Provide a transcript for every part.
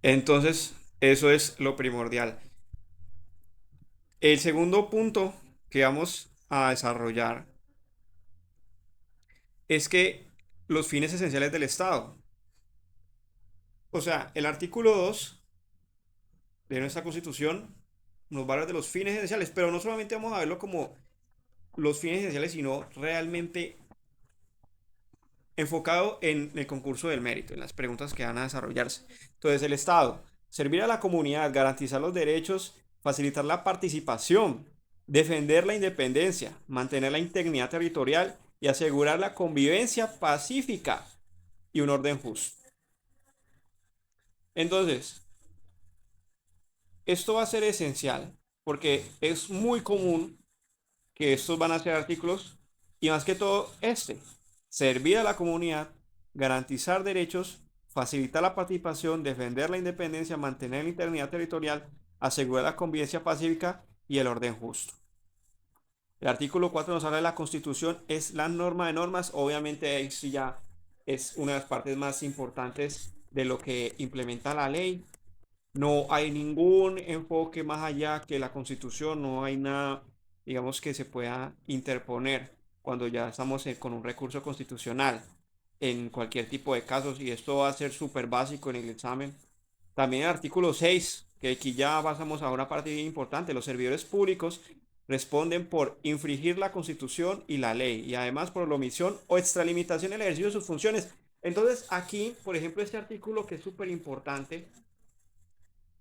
Entonces, eso es lo primordial. El segundo punto que vamos a desarrollar es que los fines esenciales del Estado. O sea, el artículo 2 de nuestra Constitución nos va a hablar de los fines esenciales, pero no solamente vamos a verlo como los fines esenciales, sino realmente enfocado en el concurso del mérito, en las preguntas que van a desarrollarse. Entonces, el Estado, servir a la comunidad, garantizar los derechos, facilitar la participación, defender la independencia, mantener la integridad territorial y asegurar la convivencia pacífica y un orden justo. Entonces, esto va a ser esencial porque es muy común que estos van a ser artículos y más que todo servir a la comunidad, garantizar derechos, facilitar la participación, defender la independencia, mantener la integridad territorial, asegurar la convivencia pacífica y el orden justo. El artículo 4 nos habla de la Constitución, es la norma de normas, obviamente esto ya es una de las partes más importantes de lo que implementa la ley. No hay ningún enfoque más allá que la Constitución, no hay nada, digamos, que se pueda interponer cuando ya estamos con un recurso constitucional en cualquier tipo de casos, y esto va a ser súper básico en el examen. También el artículo 6, que aquí ya pasamos a una parte bien importante: los servidores públicos responden por infringir la Constitución y la ley, y además por la omisión o extralimitación en el ejercicio de sus funciones. Entonces aquí, por ejemplo, este artículo que es súper importante,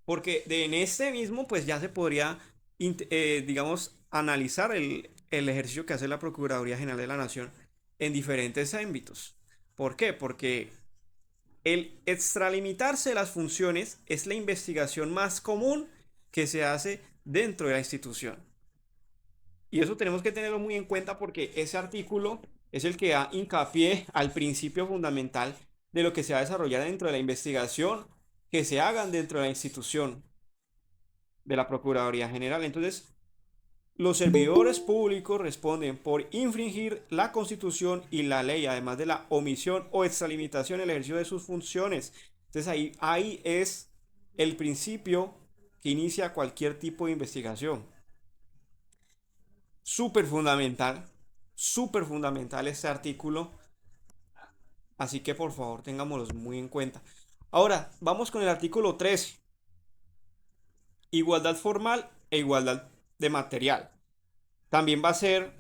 porque en este mismo, pues ya se podría, digamos, analizar el ejercicio que hace la Procuraduría General de la Nación en diferentes ámbitos. ¿Por qué? Porque el extralimitarse de las funciones es la investigación más común que se hace dentro de la institución. Y eso tenemos que tenerlo muy en cuenta porque ese artículo es el que da hincapié al principio fundamental de lo que se va a desarrollar dentro de la investigación que se hagan dentro de la institución de la Procuraduría General. Entonces, los servidores públicos responden por infringir la Constitución y la ley, además de la omisión o extralimitación en el ejercicio de sus funciones. Entonces, ahí es el principio que inicia cualquier tipo de investigación. Súper fundamental este artículo, así que por favor tengámoslos muy en cuenta. Ahora, vamos con el artículo 13: igualdad formal e igualdad de material. También va a ser,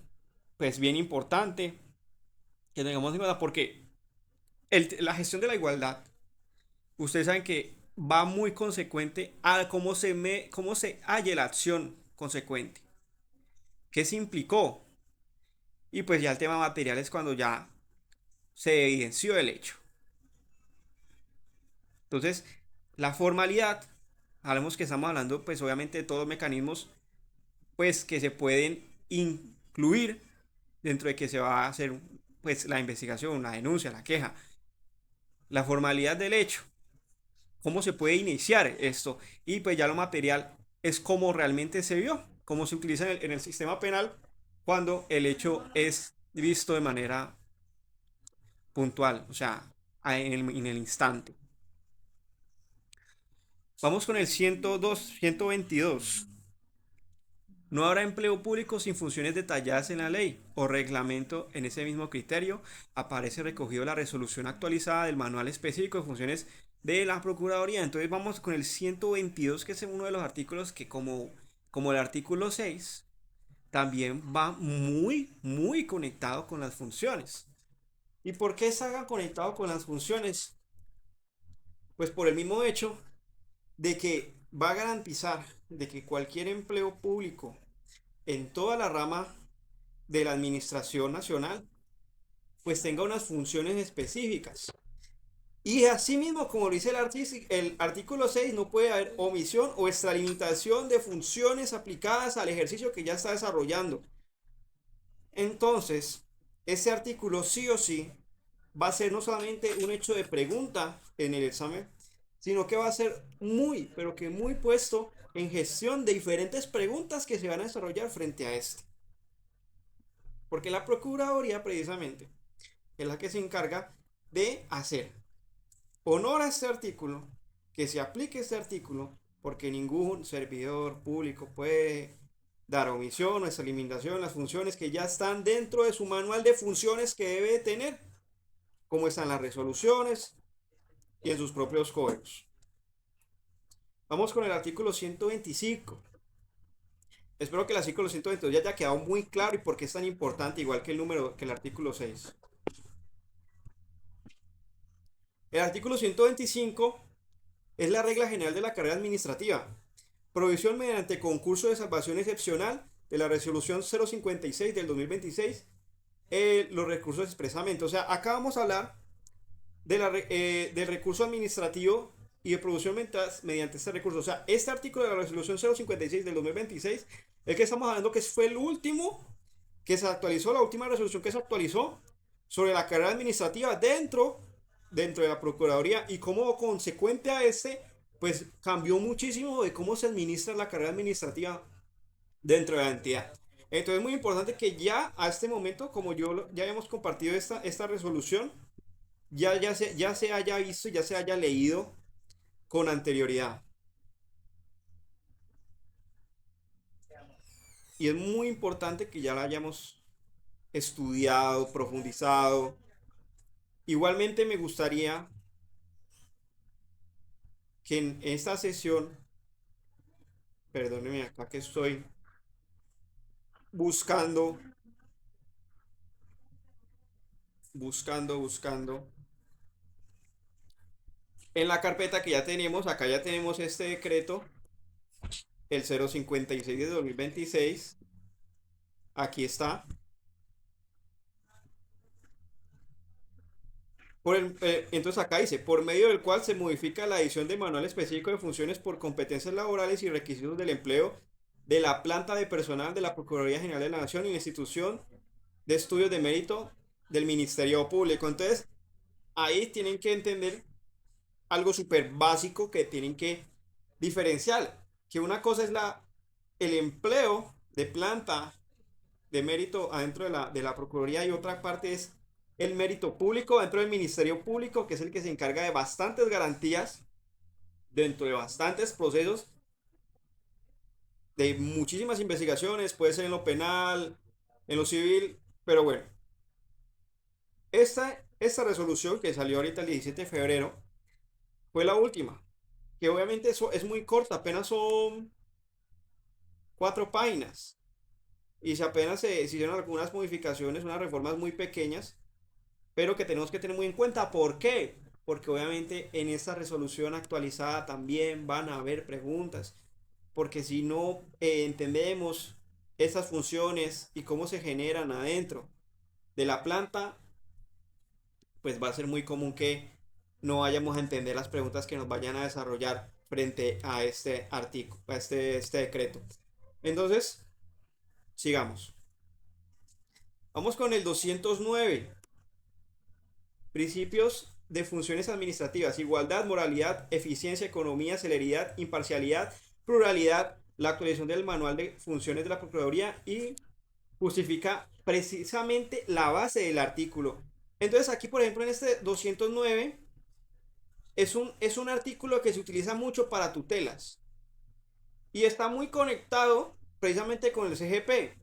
pues, bien importante que tengamos en cuenta porque la gestión de la igualdad, ustedes saben que va muy consecuente a cómo se halle la acción consecuente, qué se implicó, y pues ya el tema material es cuando ya se evidenció el hecho. Entonces, la formalidad, hablemos que estamos hablando pues obviamente de todos los mecanismos pues que se pueden incluir dentro de que se va a hacer pues la investigación, la denuncia, la queja. La formalidad del hecho, cómo se puede iniciar esto, y pues ya lo material es cómo realmente se vio, cómo se utiliza en el sistema penal cuando el hecho es visto de manera puntual, o sea, en el instante. Vamos con el 122. No habrá empleo público sin funciones detalladas en la ley o reglamento. En ese mismo criterio aparece recogido la resolución actualizada del manual específico de funciones de la Procuraduría. Entonces vamos con el 122, que es uno de los artículos que, como el artículo 6, también va muy conectado con las funciones. ¿Y por qué está conectado con las funciones? Pues por el mismo hecho de que va a garantizar de que cualquier empleo público en toda la rama de la administración nacional pues tenga unas funciones específicas. Y asimismo, como dice el artículo 6, no puede haber omisión o extralimitación de funciones aplicadas al ejercicio que ya está desarrollando. Entonces, ese artículo sí o sí va a ser no solamente un hecho de pregunta en el examen, sino que va a ser muy, pero que muy puesto en gestión de diferentes preguntas que se van a desarrollar frente a este. Porque la Procuraduría precisamente es la que se encarga de hacer honor a este artículo, que se aplique este artículo, porque ningún servidor público puede dar omisión o eliminación las funciones que ya están dentro de su manual de funciones que debe tener, como están las resoluciones y en sus propios códigos. Vamos con el artículo 125. Espero que el artículo 122 ya haya quedado muy claro y por qué es tan importante, igual que el artículo 6. El artículo 125 es la regla general de la carrera administrativa. Provisión mediante concurso de salvación excepcional de la resolución 056 del 2026. Los recursos expresamente. O sea, acá vamos a hablar del recurso administrativo y de producción mediante este recurso. O sea, este artículo de la resolución 056 del 2026, el que estamos hablando que fue el último que se actualizó, la última resolución que se actualizó sobre la carrera administrativa dentro de la Procuraduría, y como consecuente a este, pues cambió muchísimo de cómo se administra la carrera administrativa dentro de la entidad. Entonces es muy importante que ya a este momento, como ya hemos compartido esta resolución, ya se haya visto, ya se haya leído con anterioridad. Y es muy importante que ya la hayamos estudiado, profundizado. Igualmente me gustaría que en esta sesión, perdónenme acá que estoy buscando en la carpeta que ya tenemos, acá ya tenemos este decreto, el 056 de 2026, aquí está. Entonces acá dice, por medio del cual se modifica la edición de manual específico de funciones por competencias laborales y requisitos del empleo de la planta de personal de la Procuraduría General de la Nación y la institución de estudios de mérito del Ministerio Público. Entonces, ahí tienen que entender algo súper básico que tienen que diferenciar, que una cosa es el empleo de planta de mérito adentro de la Procuraduría y otra parte es el mérito público dentro del Ministerio Público, que es el que se encarga de bastantes garantías dentro de bastantes procesos, de muchísimas investigaciones, puede ser en lo penal, en lo civil, pero bueno, esta resolución que salió ahorita el 17 de febrero fue la última, que obviamente eso es muy corta, apenas son 4 páginas, y si apenas se hicieron algunas modificaciones, unas reformas muy pequeñas, pero que tenemos que tener muy en cuenta. ¿Por qué? Porque obviamente en esta resolución actualizada también van a haber preguntas, porque si no entendemos esas funciones y cómo se generan adentro de la planta, pues va a ser muy común que no vayamos a entender las preguntas que nos vayan a desarrollar frente a este artículo, a este decreto. Entonces, sigamos. Vamos con el 209. Principios de funciones administrativas: igualdad, moralidad, eficiencia, economía, celeridad, imparcialidad, pluralidad. La actualización del manual de funciones de la Procuraduría y justifica precisamente la base del artículo. Entonces aquí, por ejemplo, en este 209 es un artículo que se utiliza mucho para tutelas y está muy conectado precisamente con el CGP.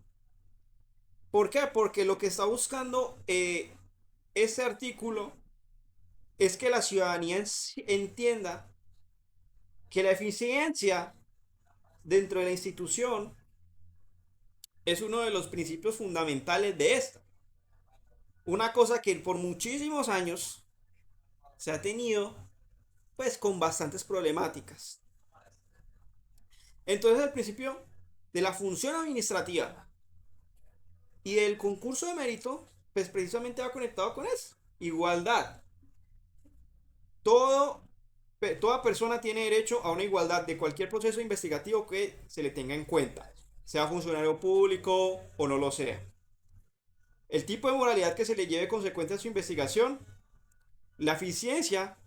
¿Por qué? Porque lo que está buscando este artículo es que la ciudadanía entienda que la eficiencia dentro de la institución es uno de los principios fundamentales de esta. Una cosa que por muchísimos años se ha tenido pues con bastantes problemáticas. Entonces el principio de la función administrativa y del concurso de mérito pues precisamente va conectado con eso. Igualdad. Todo, toda persona tiene derecho a una igualdad de cualquier proceso investigativo que se le tenga en cuenta, sea funcionario público o no lo sea. El tipo de moralidad que se le lleve consecuencia a su investigación, la eficiencia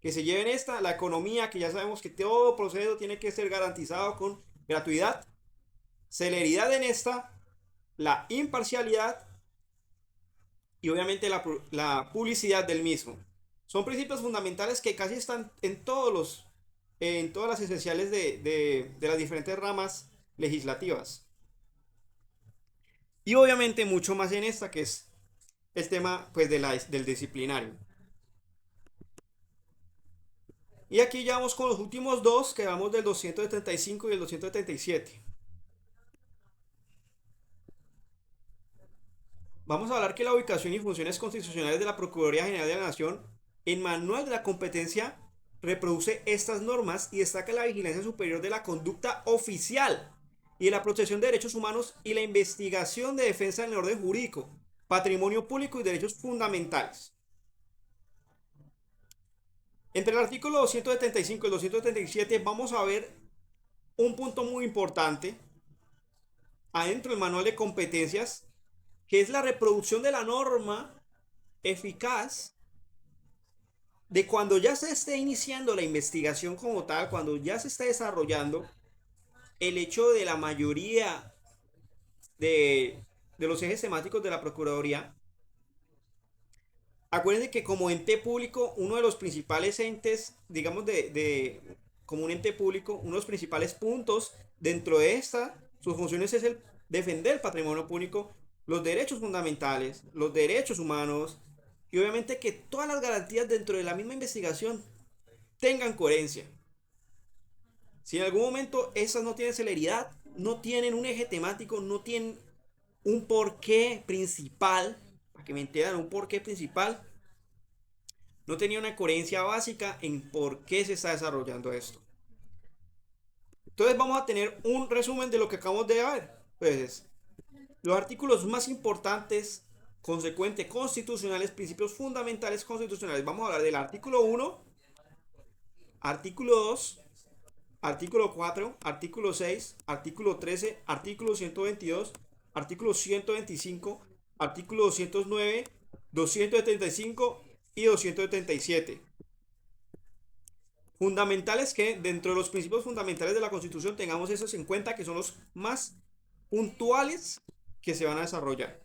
que se lleve en esta, la economía, que ya sabemos que todo proceso tiene que ser garantizado con gratuidad, celeridad en esta, la imparcialidad y obviamente la publicidad del mismo. Son principios fundamentales que casi están en todos en todas las esenciales de las diferentes ramas legislativas. Y obviamente mucho más en esta, que es el tema pues, del disciplinario. Y aquí ya vamos con los últimos dos, que vamos del 275 y el 277. Vamos a hablar que la ubicación y funciones constitucionales de la Procuraduría General de la Nación en Manual de la Competencia reproduce estas normas y destaca la vigilancia superior de la conducta oficial y de la protección de derechos humanos y la investigación de defensa del orden jurídico, patrimonio público y derechos fundamentales. Entre el artículo 275 y el 277 vamos a ver un punto muy importante adentro del manual de competencias, que es la reproducción de la norma eficaz de cuando ya se esté iniciando la investigación como tal, cuando ya se está desarrollando, el hecho de la mayoría de los ejes temáticos de la Procuraduría. Acuérdense que como ente público, uno de los principales entes, digamos, como un ente público, uno de los principales puntos dentro de sus funciones es el defender el patrimonio público, los derechos fundamentales, los derechos humanos y obviamente que todas las garantías dentro de la misma investigación tengan coherencia. Si en algún momento esas no tienen celeridad, no tienen un eje temático, no tienen un porqué principal, para que me entiendan, un porqué principal, no tenía una coherencia básica en por qué se está desarrollando esto. Entonces vamos a tener un resumen de lo que acabamos de ver. Pues los artículos más importantes, consecuentes, constitucionales, principios fundamentales constitucionales. Vamos a hablar del artículo 1, artículo 2, artículo 4, artículo 6, artículo 13, artículo 122, artículo 125, artículo 209, 275 y 277. Fundamentales que dentro de los principios fundamentales de la Constitución tengamos esos en cuenta, que son los más puntuales que se van a desarrollar.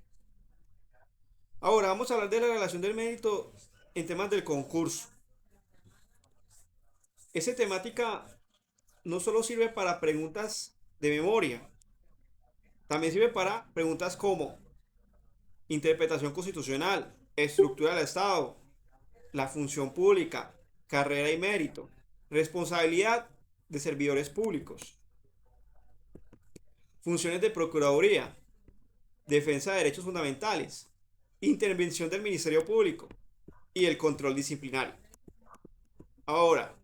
Ahora vamos a hablar de la relación del mérito en temas del concurso. Esa temática no solo sirve para preguntas de memoria, también sirve para preguntas como interpretación constitucional, estructura del Estado, la función pública, carrera y mérito, responsabilidad de servidores públicos, funciones de Procuraduría, defensa de derechos fundamentales, intervención del Ministerio Público y el control disciplinario. Ahora,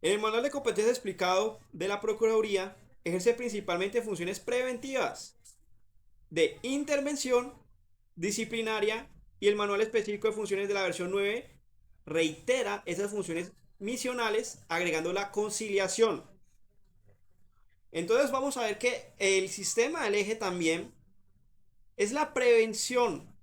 en el manual de competencia explicado de la Procuraduría, ejerce principalmente funciones preventivas de intervención disciplinaria y el manual específico de funciones de la versión 9 reitera esas funciones misionales agregando la conciliación. Entonces vamos a ver que el sistema del eje también es la prevención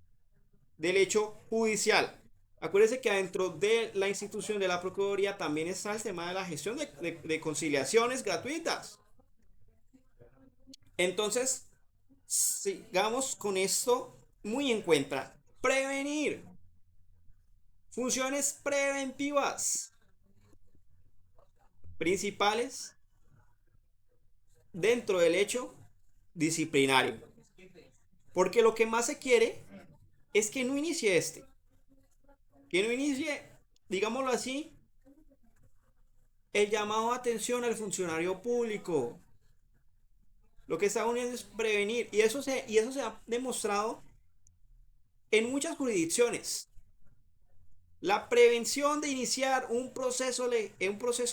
del hecho judicial. Acuérdense que dentro de la institución de la Procuraduría también está el tema de la gestión de conciliaciones gratuitas. Entonces, sigamos con esto muy en cuenta. Prevenir. Funciones preventivas principales dentro del hecho disciplinario. Porque lo que más se quiere es que no inicie que no inicie, digámoslo así, el llamado a atención al funcionario público. Lo que está uniendo es prevenir. Y eso se ha demostrado en muchas jurisdicciones. La prevención de iniciar un proceso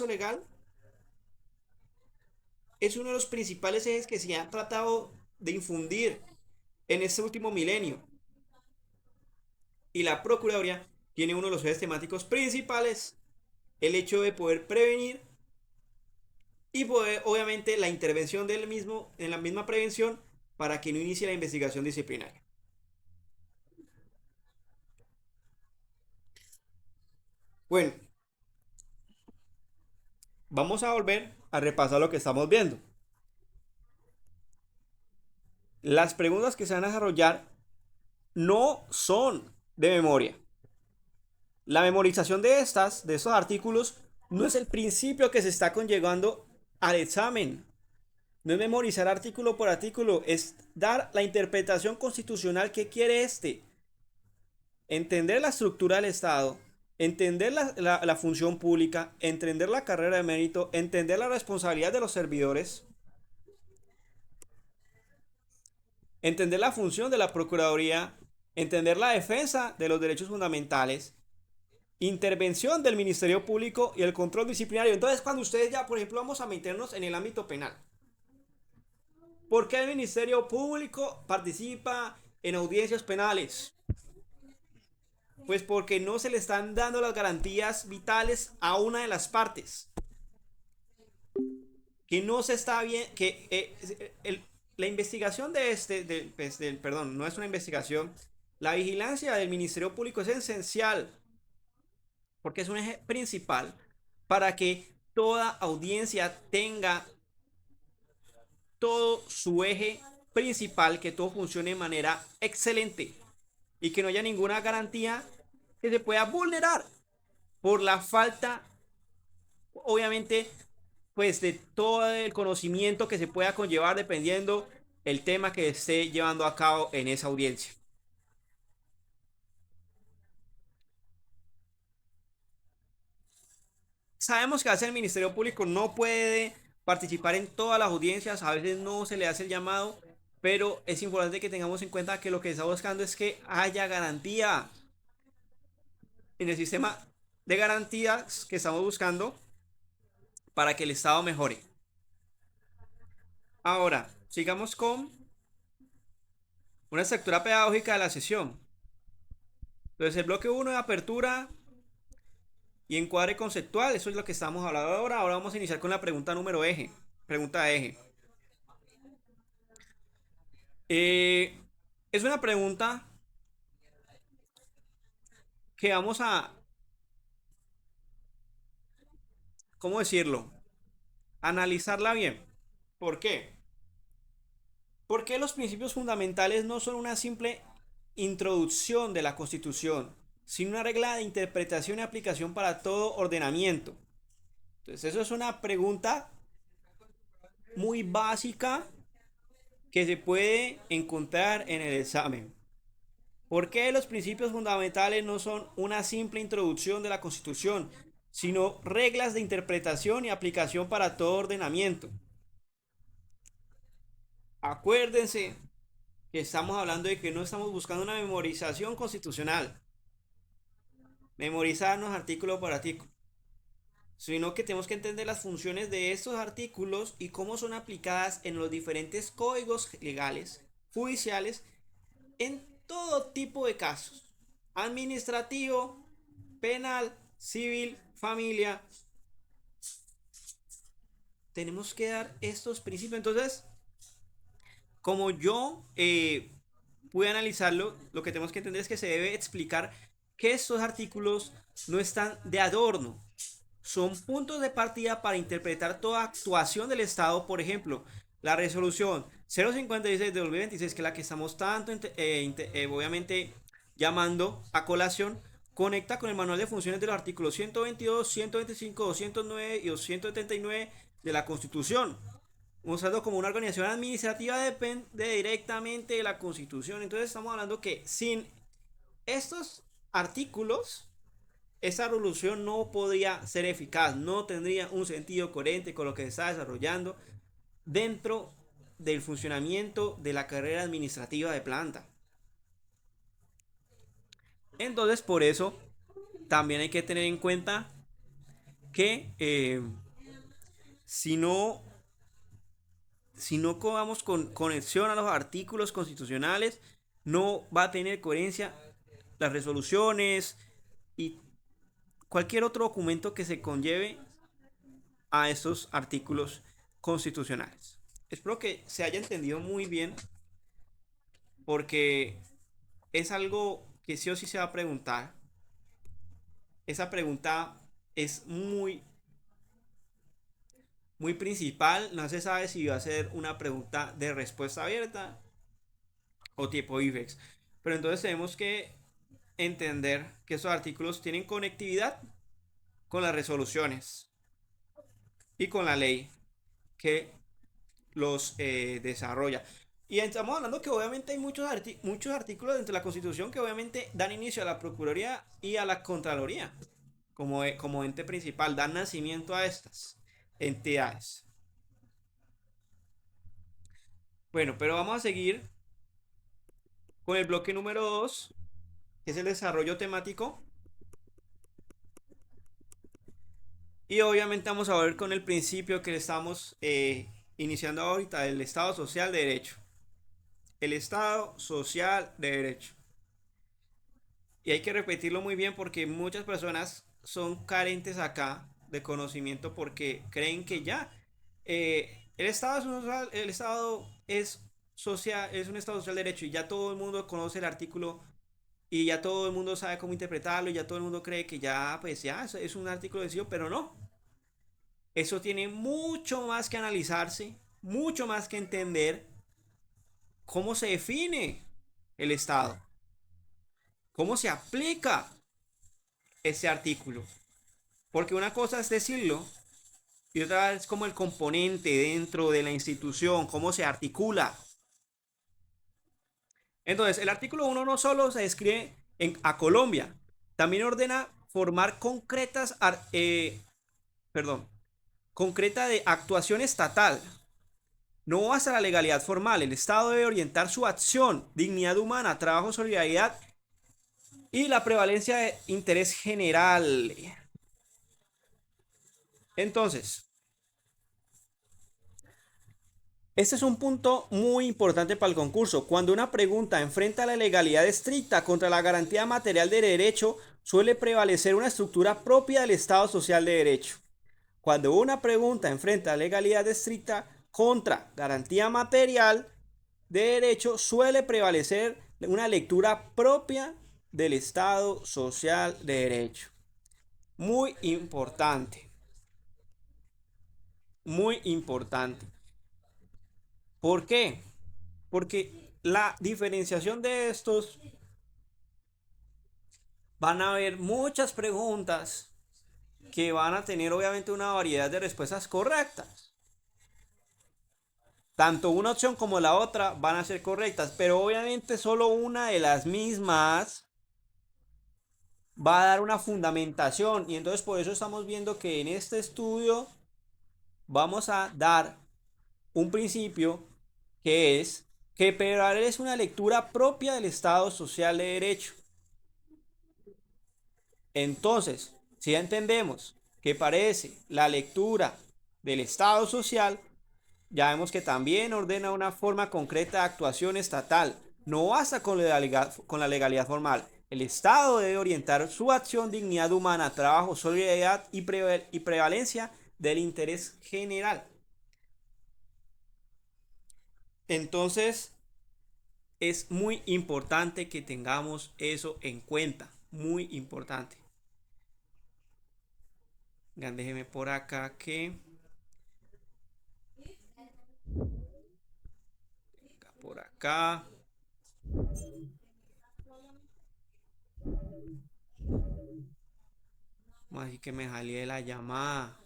legal es uno de los principales ejes que se han tratado de infundir en este último milenio. Y la Procuraduría tiene uno de los ejes temáticos principales, el hecho de poder prevenir y poder, obviamente, la intervención del mismo, en la misma prevención para que no inicie la investigación disciplinaria. Bueno, vamos a volver a repasar lo que estamos viendo. Las preguntas que se van a desarrollar no son de memoria. La memorización de estos artículos, no es el principio que se está conllevando al examen. No es memorizar artículo por artículo, es dar la interpretación constitucional que quiere este. Entender la estructura del Estado, entender la función pública, entender la carrera de mérito, entender la responsabilidad de los servidores, entender la función de la Procuraduría, entender la defensa de los derechos fundamentales, intervención del Ministerio Público y el control disciplinario. Entonces, cuando ustedes ya, por ejemplo, vamos a meternos en el ámbito penal, ¿por qué el Ministerio Público participa en audiencias penales? Pues porque no se le están dando las garantías vitales a una de las partes. Que no se está bien, que la investigación perdón, no es una investigación, la vigilancia del Ministerio Público es esencial porque es un eje principal para que toda audiencia tenga todo su eje principal, que todo funcione de manera excelente y que no haya ninguna garantía que se pueda vulnerar por la falta, obviamente, pues de todo el conocimiento que se pueda conllevar dependiendo el tema que esté llevando a cabo en esa audiencia. Sabemos que a veces el Ministerio Público no puede participar en todas las audiencias, a veces no se le hace el llamado, pero es importante que tengamos en cuenta que lo que se está buscando es que haya garantía en el sistema de garantías que estamos buscando para que el Estado mejore. Ahora, sigamos con una estructura pedagógica de la sesión. Entonces, el bloque 1 de apertura y encuadre conceptual, eso es lo que estamos hablando ahora. Ahora vamos a iniciar con la pregunta número eje. Pregunta de eje. Eh, es una pregunta que vamos a, ¿cómo decirlo? Analizarla bien. ¿Por qué? Porque los principios fundamentales no son una simple introducción de la Constitución, sino una regla de interpretación y aplicación para todo ordenamiento. Entonces, eso es una pregunta muy básica que se puede encontrar en el examen. ¿Por qué los principios fundamentales no son una simple introducción de la Constitución, sino reglas de interpretación y aplicación para todo ordenamiento? Acuérdense que estamos hablando de que no estamos buscando una memorización constitucional, memorizarnos artículo por artículo, sino que tenemos que entender las funciones de estos artículos y cómo son aplicadas en los diferentes códigos legales, judiciales, en todo tipo de casos: administrativo, penal, civil, familia. Tenemos que dar estos principios. Entonces, como yo pude analizarlo, lo que tenemos que entender es que se debe explicar que estos artículos no están de adorno, son puntos de partida para interpretar toda actuación del Estado. Por ejemplo, la resolución 056 de 2026, que es la que estamos tanto obviamente llamando a colación, conecta con el manual de funciones de los artículos 122, 125, 209 y 279 de la Constitución, mostrando como una organización administrativa depende directamente de la Constitución. Entonces estamos hablando que sin estos artículos, esa resolución no podría ser eficaz, no tendría un sentido coherente con lo que se está desarrollando dentro del funcionamiento de la carrera administrativa de planta. Entonces, por eso también hay que tener en cuenta que si no si no vamos con conexión a los artículos constitucionales, no va a tener coherencia las resoluciones y cualquier otro documento que se conlleve a estos artículos constitucionales. Espero que se haya entendido muy bien, porque es algo que sí o sí se va a preguntar. Esa pregunta es muy principal. No se sabe si va a ser una pregunta de respuesta abierta o tipo IFEX. Pero entonces tenemos que entender que esos artículos tienen conectividad con las resoluciones y con la ley que los desarrolla. Y estamos hablando que obviamente hay muchos artículos dentro de la Constitución que obviamente dan inicio a la Procuraduría y a la Contraloría como ente principal, dan nacimiento a estas entidades. Bueno, pero vamos a seguir con el bloque número 2, que es el desarrollo temático. Y obviamente vamos a ver con el principio que estamos iniciando ahorita, el Estado Social de Derecho. El Estado Social de Derecho. Y hay que repetirlo muy bien porque muchas personas son carentes acá de conocimiento porque creen que ya el Estado el Estado es social, es un Estado social de derecho y ya todo el mundo conoce el artículo y ya todo el mundo sabe cómo interpretarlo y ya todo el mundo cree que ya pues ya es un artículo sencillo, pero no. Eso tiene mucho más que analizarse, mucho más que entender cómo se define el Estado, cómo se aplica ese artículo. Porque una cosa es decirlo y otra es como el componente dentro de la institución, cómo se articula. Entonces, el artículo 1 no solo se describe a Colombia, también ordena formar perdón, concreta de actuación estatal. No basta la legalidad formal, el Estado debe orientar su acción, dignidad humana, trabajo, solidaridad y la prevalencia de interés general. Entonces, este es un punto muy importante para el concurso. Cuando una pregunta enfrenta la legalidad estricta contra la garantía material de derecho, suele prevalecer una estructura propia del Estado social de derecho. Cuando una pregunta enfrenta la legalidad estricta contra garantía material de derecho, suele prevalecer una lectura propia del Estado social de derecho. Muy importante, muy importante. ¿Por qué? Porque la diferenciación de estos van a haber muchas preguntas que van a tener obviamente una variedad de respuestas correctas. Tanto una opción como la otra van a ser correctas, pero obviamente solo una de las mismas va a dar una fundamentación y entonces por eso estamos viendo que en este estudio vamos a dar un principio que es que es una lectura propia del Estado social de derecho. Entonces, si ya entendemos que parece la lectura del Estado social, ya vemos que también ordena una forma concreta de actuación estatal. No basta con la legalidad formal. El Estado debe orientar su acción, dignidad humana, trabajo, solidaridad y prevalencia del interés general. Entonces, es muy importante que tengamos eso en cuenta. Muy importante. Déjeme por acá que... Por acá. Así que me salí de la llamada.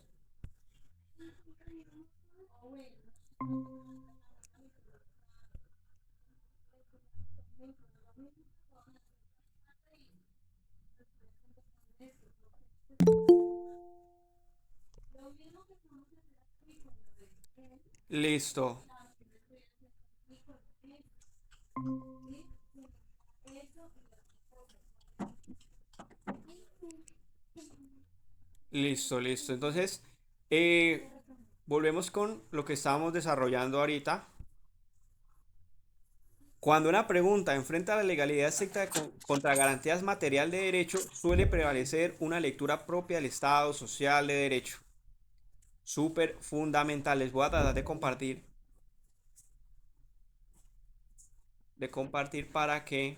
Listo. Listo, listo. Entonces, eh, volvemos con lo que estábamos desarrollando ahorita. Cuando una pregunta enfrenta la legalidad estricta contra garantías material de derecho, suele prevalecer una lectura propia del Estado social de derecho. Súper fundamental. Les voy a tratar de compartir para que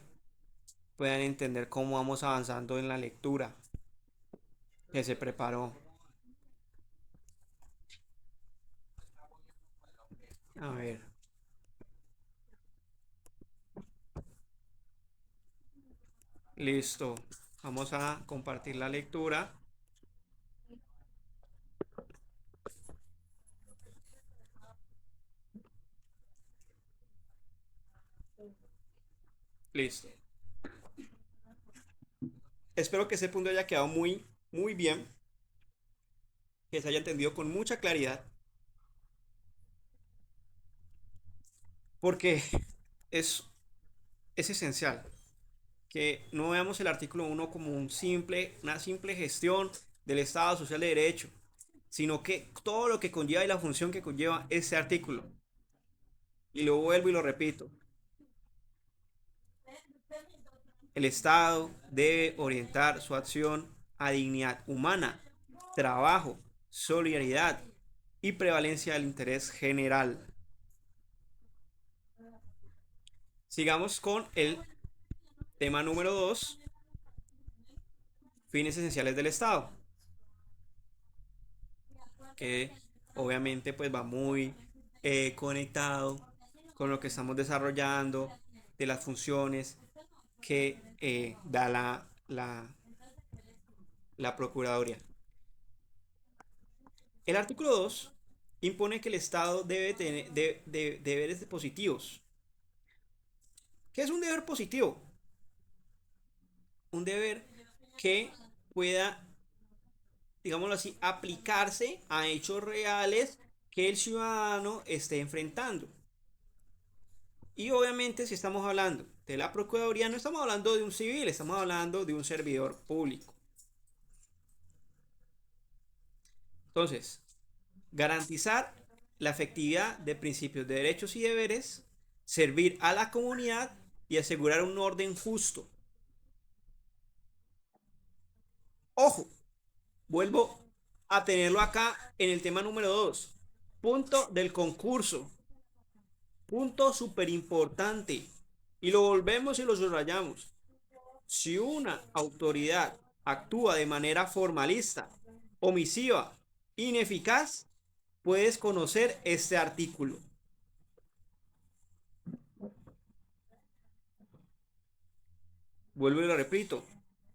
puedan entender cómo vamos avanzando en la lectura que se preparó. A ver. Listo. Vamos a compartir la lectura. Listo. Espero que ese punto haya quedado muy bien, que se haya entendido con mucha claridad, porque es, es esencial que no veamos el artículo 1 como una simple gestión del Estado Social de Derecho, sino que todo lo que conlleva y la función que conlleva ese artículo. Y lo vuelvo y lo repito. El Estado debe orientar su acción a dignidad humana, trabajo, solidaridad y prevalencia del interés general. Sigamos con el tema número 2, fines esenciales del Estado, que obviamente pues va muy conectado con lo que estamos desarrollando, de las funciones que da la Procuraduría. El artículo 2 impone que el Estado debe tener deberes positivos. ¿Qué es un deber positivo? Un deber que pueda, digámoslo así, aplicarse a hechos reales que el ciudadano esté enfrentando. Y obviamente si estamos hablando de la Procuraduría, no estamos hablando de un civil, estamos hablando de un servidor público. Entonces, garantizar la efectividad de principios de derechos y deberes, servir a la comunidad y asegurar un orden justo. Ojo, vuelvo a tenerlo acá en el tema número 2. Punto del concurso. Punto súper importante. Y lo volvemos y lo subrayamos. Si una autoridad actúa de manera formalista, omisiva, ineficaz, puedes conocer este artículo. Vuelvo y lo repito.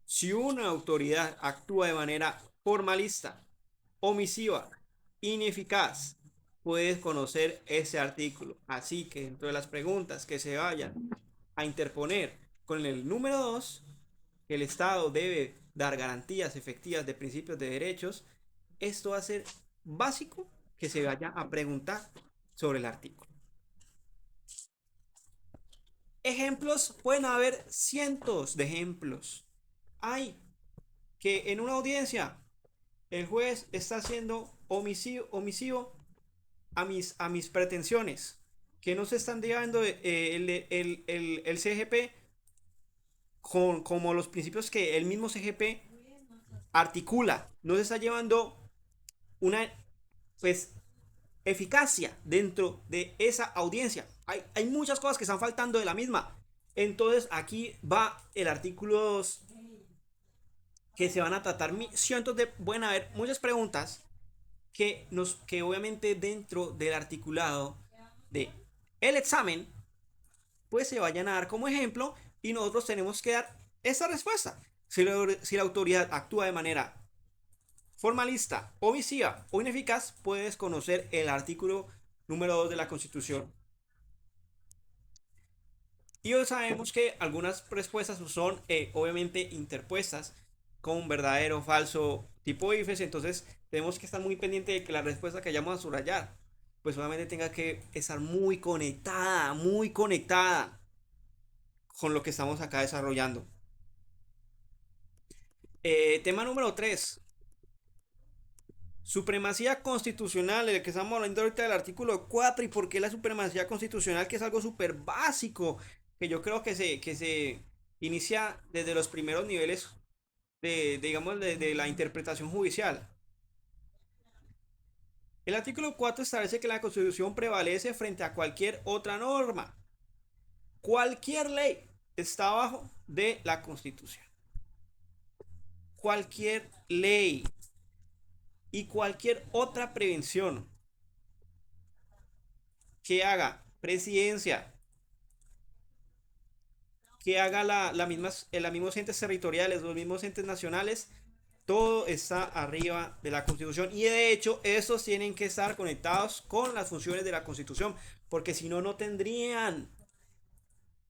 Si una autoridad actúa de manera formalista, omisiva, ineficaz, puedes conocer ese artículo. Así que dentro de las preguntas que se vayan a interponer con el número 2, que el Estado debe dar garantías efectivas de principios de derechos, esto va a ser básico que se vaya a preguntar sobre el artículo. Ejemplos, pueden haber cientos de ejemplos. Hay que en una audiencia el juez está siendo omisivo a mis pretensiones, que no se están llevando el CGP como los principios que el mismo CGP articula, no se está llevando una pues eficacia dentro de esa audiencia. Hay muchas cosas que están faltando de la misma. Entonces aquí va el artículo 2 que se van a tratar cientos de, pueden haber muchas preguntas que obviamente dentro del articulado de el examen pues se vayan a dar como ejemplo y nosotros tenemos que dar esa respuesta. Si la autoridad actúa de manera formalista, omisiva o ineficaz, puedes conocer el artículo número 2 de la Constitución. Y hoy sabemos que algunas respuestas son obviamente interpuestas con verdadero o falso tipo IFES, entonces tenemos que estar muy pendiente de que la respuesta que vayamos a subrayar, pues obviamente tenga que estar muy conectada con lo que estamos acá desarrollando. Tema número 3. Supremacía constitucional, el que estamos hablando ahorita del artículo 4 y por qué la supremacía constitucional, que es algo súper básico, que yo creo que se inicia desde los primeros niveles digamos, de la interpretación judicial. El artículo 4 establece que la Constitución prevalece frente a cualquier otra norma. Cualquier ley está abajo de la Constitución. Cualquier ley y cualquier otra prevención que haga presidencia, que haga las mismos entes territoriales, los mismos entes nacionales, todo está arriba de la Constitución y de hecho estos tienen que estar conectados con las funciones de la Constitución, porque si no, no tendrían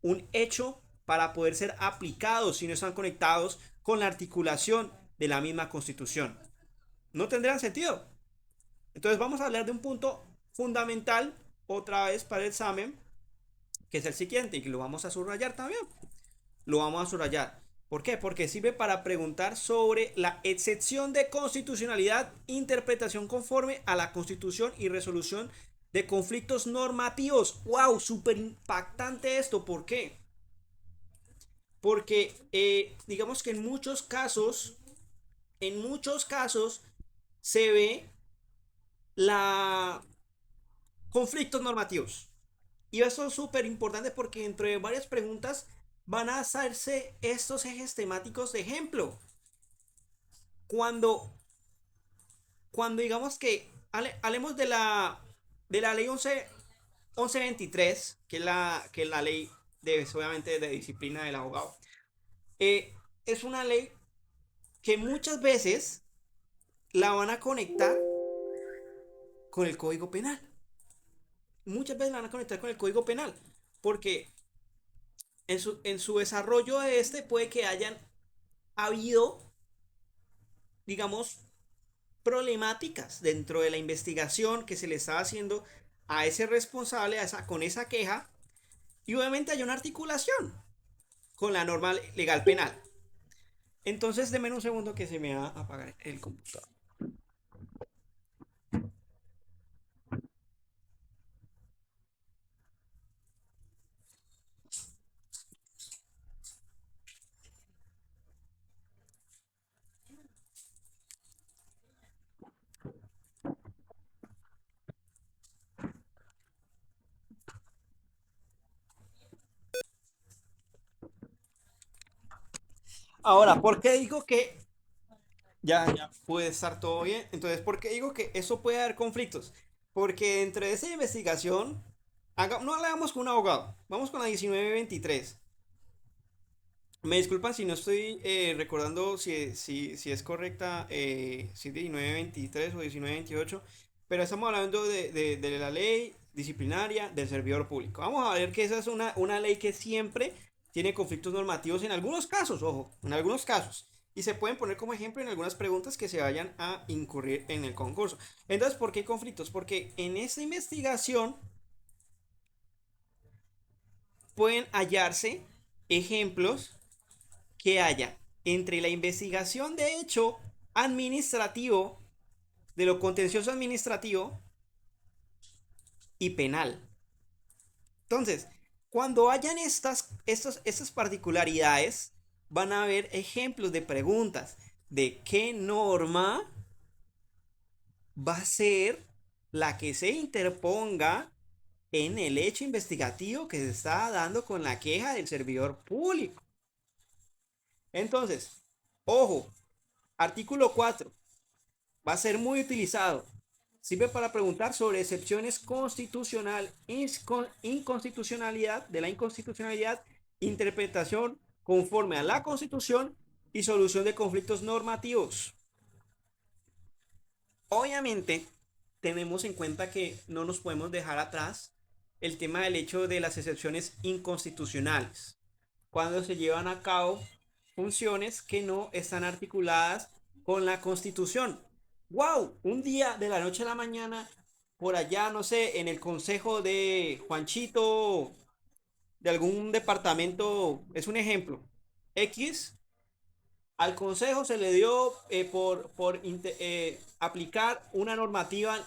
un hecho para poder ser aplicados si no están conectados con la articulación de la misma Constitución. No tendrán sentido. Entonces vamos a hablar de un punto fundamental otra vez para el examen, que es el siguiente y que lo vamos a subrayar también. Lo vamos a subrayar. ¿Por qué? Porque sirve para preguntar sobre la excepción de constitucionalidad, interpretación conforme a la Constitución y resolución de conflictos normativos. ¡Wow! Súper impactante esto. ¿Por qué? Porque digamos que en muchos casos se ve la conflictos normativos. Y eso es súper importante porque entre varias preguntas van a hacerse estos ejes temáticos de ejemplo. Cuando, cuando digamos que hablemos de la ley 1123, que es la ley obviamente de disciplina del abogado, es una ley que muchas veces la van a conectar con el Código Penal. Muchas veces la van a conectar con el Código Penal. Porque en su desarrollo de este puede que hayan habido, digamos, problemáticas dentro de la investigación que se le estaba haciendo a ese responsable, con esa queja, y obviamente hay una articulación con la norma legal penal. Entonces, denme un segundo que se me va a apagar el computador. Ahora, ¿por qué digo que ya puede estar todo bien? Entonces, ¿por qué digo que eso puede haber conflictos? Porque dentro de esa investigación, no la hagamos con un abogado, vamos con la 1923. Me disculpan si no estoy recordando si es correcta, si es 1923 o 1928, pero estamos hablando de la ley disciplinaria del servidor público. Vamos a ver que esa es una ley que siempre tiene conflictos normativos en algunos casos, ojo, en algunos casos. Y se pueden poner como ejemplo en algunas preguntas que se vayan a incurrir en el concurso. Entonces, ¿por qué conflictos? Porque en esta investigación pueden hallarse ejemplos que haya entre la investigación de hecho administrativo, de lo contencioso administrativo y penal. Entonces, cuando hayan estas particularidades, van a haber ejemplos de preguntas de qué norma va a ser la que se interponga en el hecho investigativo que se está dando con la queja del servidor público. Entonces, ojo, artículo 4 va a ser muy utilizado. Sirve para preguntar sobre excepciones inconstitucionalidad, de la inconstitucionalidad, interpretación conforme a la Constitución y solución de conflictos normativos. Obviamente, tenemos en cuenta que no nos podemos dejar atrás el tema del hecho de las excepciones inconstitucionales, cuando se llevan a cabo funciones que no están articuladas con la Constitución. ¡Wow! Un día de la noche a la mañana, por allá, no sé, en el consejo de Juanchito, de algún departamento, es un ejemplo, X, al consejo se le dio por aplicar una normativa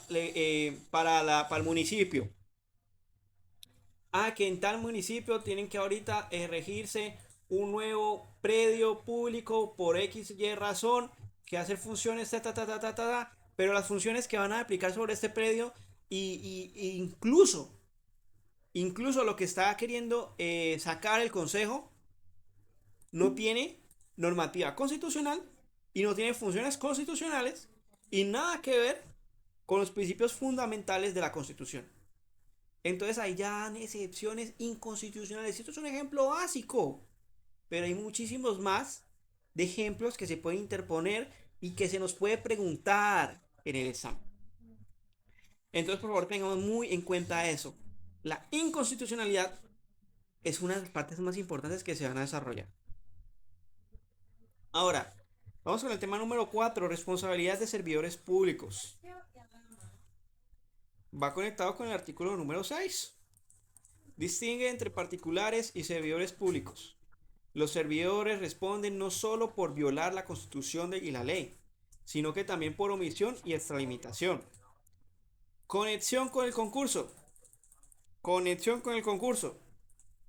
para el municipio. Que en tal municipio tienen que ahorita regirse un nuevo predio público por X y razón que hacer funciones, pero las funciones que van a aplicar sobre este predio incluso lo que está queriendo sacar el consejo no tiene normativa constitucional y no tiene funciones constitucionales y nada que ver con los principios fundamentales de la Constitución. Entonces ahí ya dan excepciones inconstitucionales. Esto es un ejemplo básico. pero hay muchísimos más de ejemplos que se pueden interponer y que se nos puede preguntar en el examen. Entonces, por favor, tengamos muy en cuenta eso. La inconstitucionalidad es una de las partes más importantes que se van a desarrollar. Ahora, vamos con el tema número 4, responsabilidades de servidores públicos. Va conectado con el artículo número 6. Distingue entre particulares y servidores públicos. Los servidores responden no solo por violar la Constitución y la ley, sino que también por omisión y extralimitación. Conexión con el concurso. Conexión con el concurso.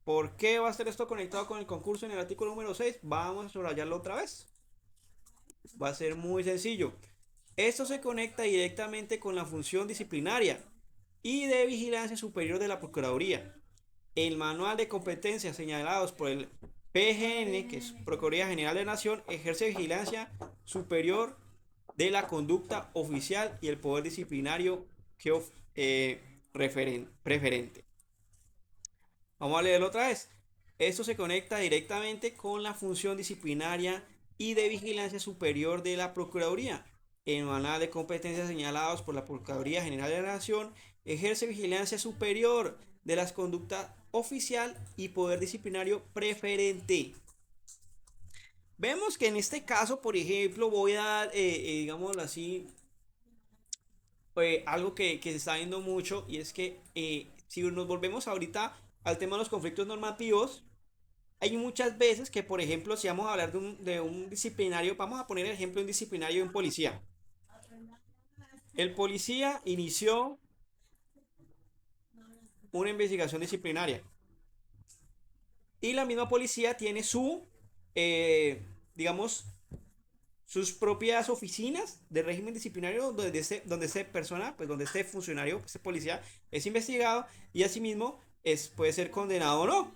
¿Por qué va a estar esto conectado con el concurso en el artículo número 6? Vamos a subrayarlo otra vez. Va a ser muy sencillo. Esto se conecta directamente con la función disciplinaria y de vigilancia superior de la Procuraduría. El manual de competencias señalados por el PGN, que es Procuraduría General de la Nación, ejerce vigilancia superior de la conducta oficial y el poder disciplinario que preferente. Vamos a leerlo otra vez. Esto se conecta directamente con la función disciplinaria y de vigilancia superior de la Procuraduría. El manual de competencias señalados por la Procuraduría General de la Nación ejerce vigilancia superior de las conductas oficial y poder disciplinario preferente. Vemos que en este caso, por ejemplo, voy a dar, digámoslo así, algo que se está viendo mucho y es que si nos volvemos ahorita al tema de los conflictos normativos, hay muchas veces que, por ejemplo, si vamos a hablar de un disciplinario, vamos a poner el ejemplo de un disciplinario de un policía. El policía inició una investigación disciplinaria y la misma policía tiene digamos, sus propias oficinas de régimen disciplinario donde este persona, pues donde este funcionario, este policía es investigado y asimismo puede ser condenado o no.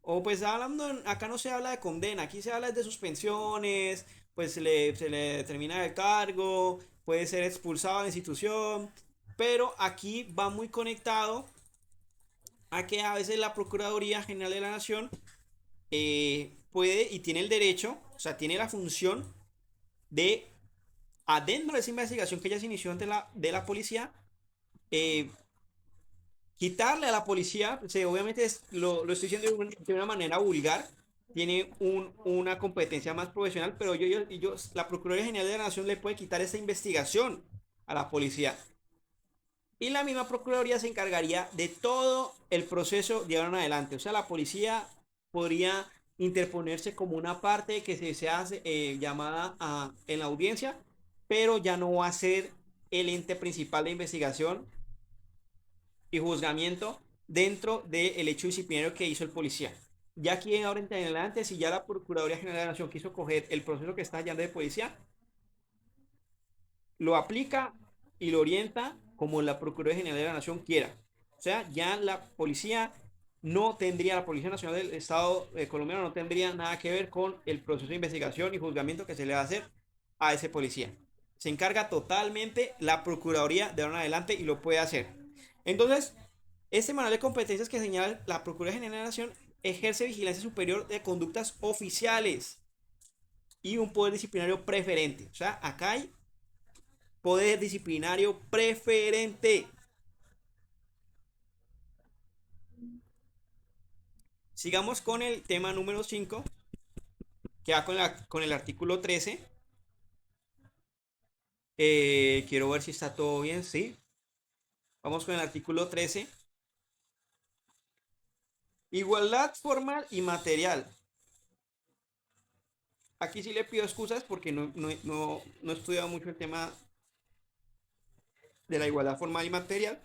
O pues hablando, acá no se habla de condena, aquí se habla de suspensiones, pues se le determina el cargo, puede ser expulsado de la institución, pero aquí va muy conectado a que a veces la Procuraduría General de la Nación puede y tiene el derecho, o sea, tiene la función de, adentro de esa investigación que ya se inició de la policía, eh, quitarle a la policía, obviamente lo estoy diciendo de una manera vulgar, tiene una competencia más profesional, pero la Procuraduría General de la Nación le puede quitar esa investigación a la policía. Y la misma Procuraduría se encargaría de todo el proceso de ahora en adelante. O sea, la policía podría interponerse como una parte que se hace llamada en la audiencia, pero ya no va a ser el ente principal de investigación y juzgamiento dentro del hecho disciplinario que hizo el policía. Ya aquí ahora en adelante, si ya la Procuraduría General de la Nación quiso coger el proceso que está hallando de policía, lo aplica y lo orienta como la Procuraduría General de la Nación quiera. O sea, ya la policía no tendría, la Policía Nacional del Estado colombiano no tendría nada que ver con el proceso de investigación y juzgamiento que se le va a hacer a ese policía. Se encarga totalmente la Procuraduría de ahora en adelante y lo puede hacer. Entonces, este manual de competencias que señala la Procuraduría General de la Nación ejerce vigilancia superior de conductas oficiales y un poder disciplinario preferente. O sea, acá hay poder disciplinario preferente. Sigamos con el tema número 5, que va con el artículo 13. Quiero ver si está todo bien, sí. Vamos con el artículo 13. Igualdad formal y material. Aquí sí le pido excusas porque no he estudiado mucho el tema de la igualdad formal y material,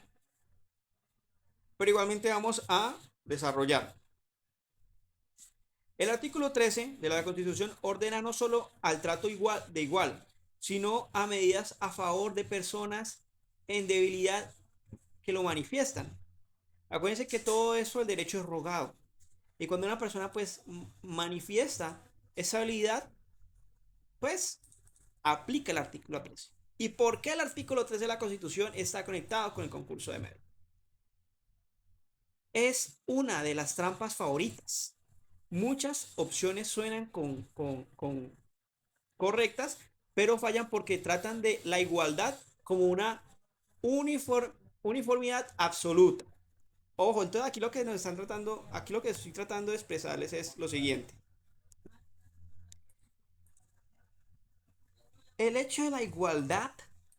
pero igualmente vamos a desarrollar. El artículo 13 de la Constitución ordena no solo al trato igual, sino a medidas a favor de personas en debilidad que lo manifiestan. Acuérdense que todo eso, el derecho es rogado. Y cuando una persona pues manifiesta esa habilidad, pues aplica el artículo 13. ¿Y por qué el artículo 13 de la Constitución está conectado con el concurso de mérito? Es una de las trampas favoritas Muchas opciones suenan con correctas, pero fallan porque tratan de la igualdad como una uniformidad absoluta. Ojo, entonces aquí lo que nos están tratando, aquí lo que estoy tratando de expresarles es lo siguiente. El hecho de la igualdad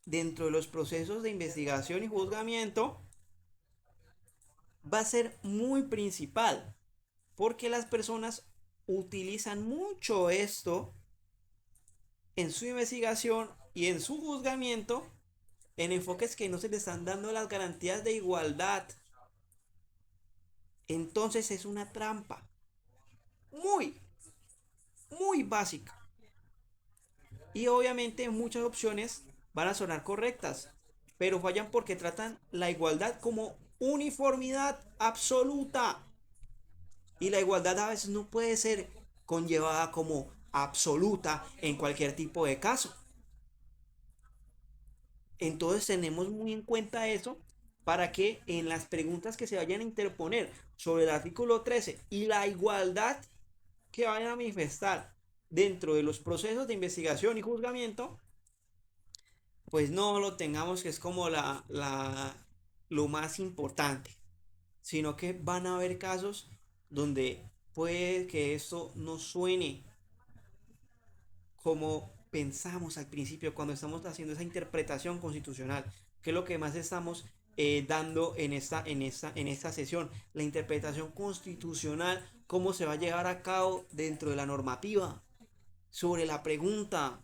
dentro de los procesos de investigación y juzgamiento va a ser muy principal, porque las personas utilizan mucho esto en su investigación y en su juzgamiento en enfoques que no se le están dando las garantías de igualdad. Entonces es una trampa muy, muy básica. Y obviamente muchas opciones van a sonar correctas, pero fallan porque tratan la igualdad como uniformidad absoluta. Y la igualdad a veces no puede ser conllevada como absoluta en cualquier tipo de caso. Entonces tenemos muy en cuenta eso para que en las preguntas que se vayan a interponer sobre el artículo 13 y la igualdad que vayan a manifestar dentro de los procesos de investigación y juzgamiento, pues no lo tengamos que es como lo más importante, sino que van a haber casos donde puede que esto no suene como pensamos al principio cuando estamos haciendo esa interpretación constitucional, que es lo que más estamos dando en esta sesión, la interpretación constitucional, cómo se va a llevar a cabo dentro de la normativa, sobre la pregunta.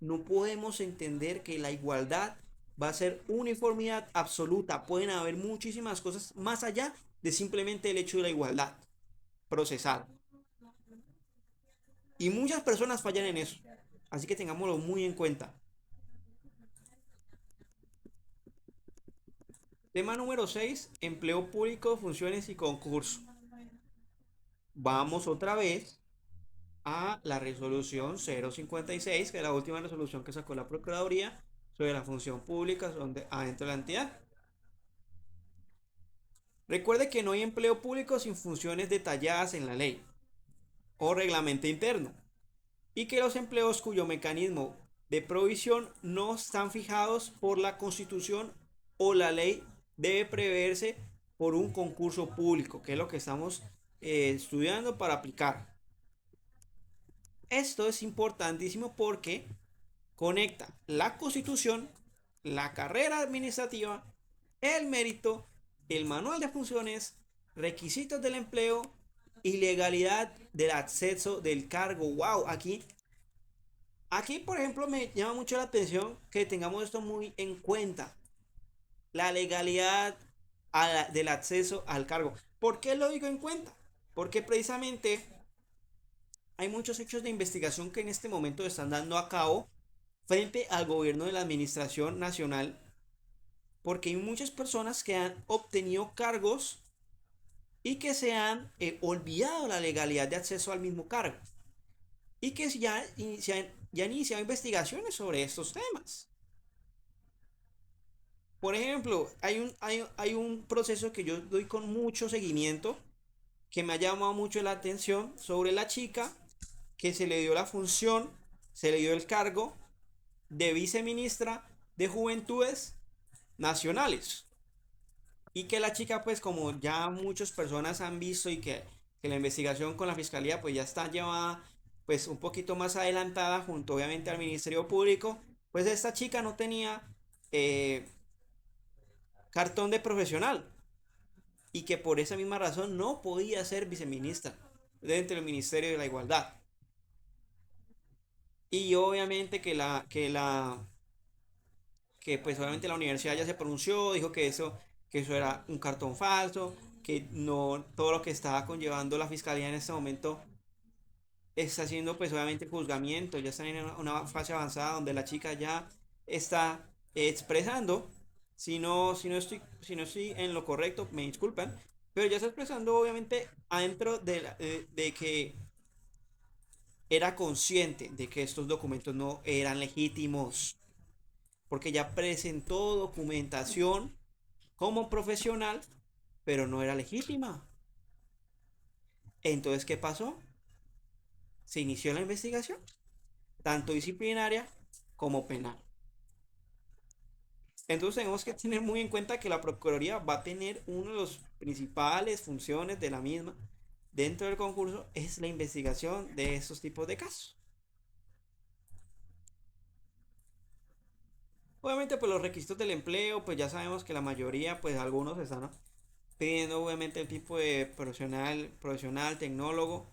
No podemos entender que la igualdad va a ser uniformidad absoluta. Pueden haber muchísimas cosas más allá de simplemente el hecho de la igualdad procesal. Y muchas personas fallan en eso. Así que tengámoslo muy en cuenta. Tema número 6, empleo público, funciones y concurso. Vamos otra vez a la resolución 056, que es la última resolución que sacó la Procuraduría sobre la función pública adentro de la entidad. Recuerde que no hay empleo público sin funciones detalladas en la ley o reglamento interno y que los empleos cuyo mecanismo de provisión no están fijados por la Constitución o la ley debe preverse por un concurso público, que es lo que estamos estudiando para aplicar. Esto es importantísimo porque conecta la Constitución, la carrera administrativa, el mérito, el manual de funciones, requisitos del empleo y legalidad del acceso del cargo. Wow, aquí por ejemplo me llama mucho la atención que tengamos esto muy en cuenta. La legalidad del acceso al cargo. ¿Por qué lo digo en cuenta? Porque precisamente hay muchos hechos de investigación que en este momento se están dando a cabo frente al gobierno de la administración nacional, porque hay muchas personas que han obtenido cargos y que se han olvidado la legalidad de acceso al mismo cargo y que ya han iniciado investigaciones sobre estos temas. Por ejemplo, hay un proceso que yo doy con mucho seguimiento que me ha llamado mucho la atención sobre la chica que se le dio la función, se le dio el cargo de viceministra de Juventudes Nacionales. Y que la chica, pues como ya muchas personas han visto y que la investigación con la fiscalía pues ya está llevada pues un poquito más adelantada junto obviamente al Ministerio Público, pues esta chica no tenía eh, cartón de profesional y que por esa misma razón no podía ser viceministra dentro del Ministerio de la Igualdad. Y obviamente que pues obviamente la universidad ya se pronunció, dijo que eso era un cartón falso, que no todo lo que estaba conllevando la fiscalía en este momento está haciendo pues obviamente el juzgamiento, ya están en una fase avanzada donde la chica ya está expresando, si no estoy en lo correcto, me disculpan, pero ya está expresando obviamente adentro de que era consciente de que estos documentos no eran legítimos, porque ya presentó documentación como profesional, pero no era legítima. Entonces, ¿qué pasó? Se inició la investigación, tanto disciplinaria como penal. Entonces tenemos que tener muy en cuenta que la Procuraduría va a tener una de las principales funciones de la misma dentro del concurso es la investigación de estos tipos de casos. Obviamente, pues los requisitos del empleo, pues ya sabemos que la mayoría, pues algunos están pidiendo obviamente el tipo de profesional, tecnólogo,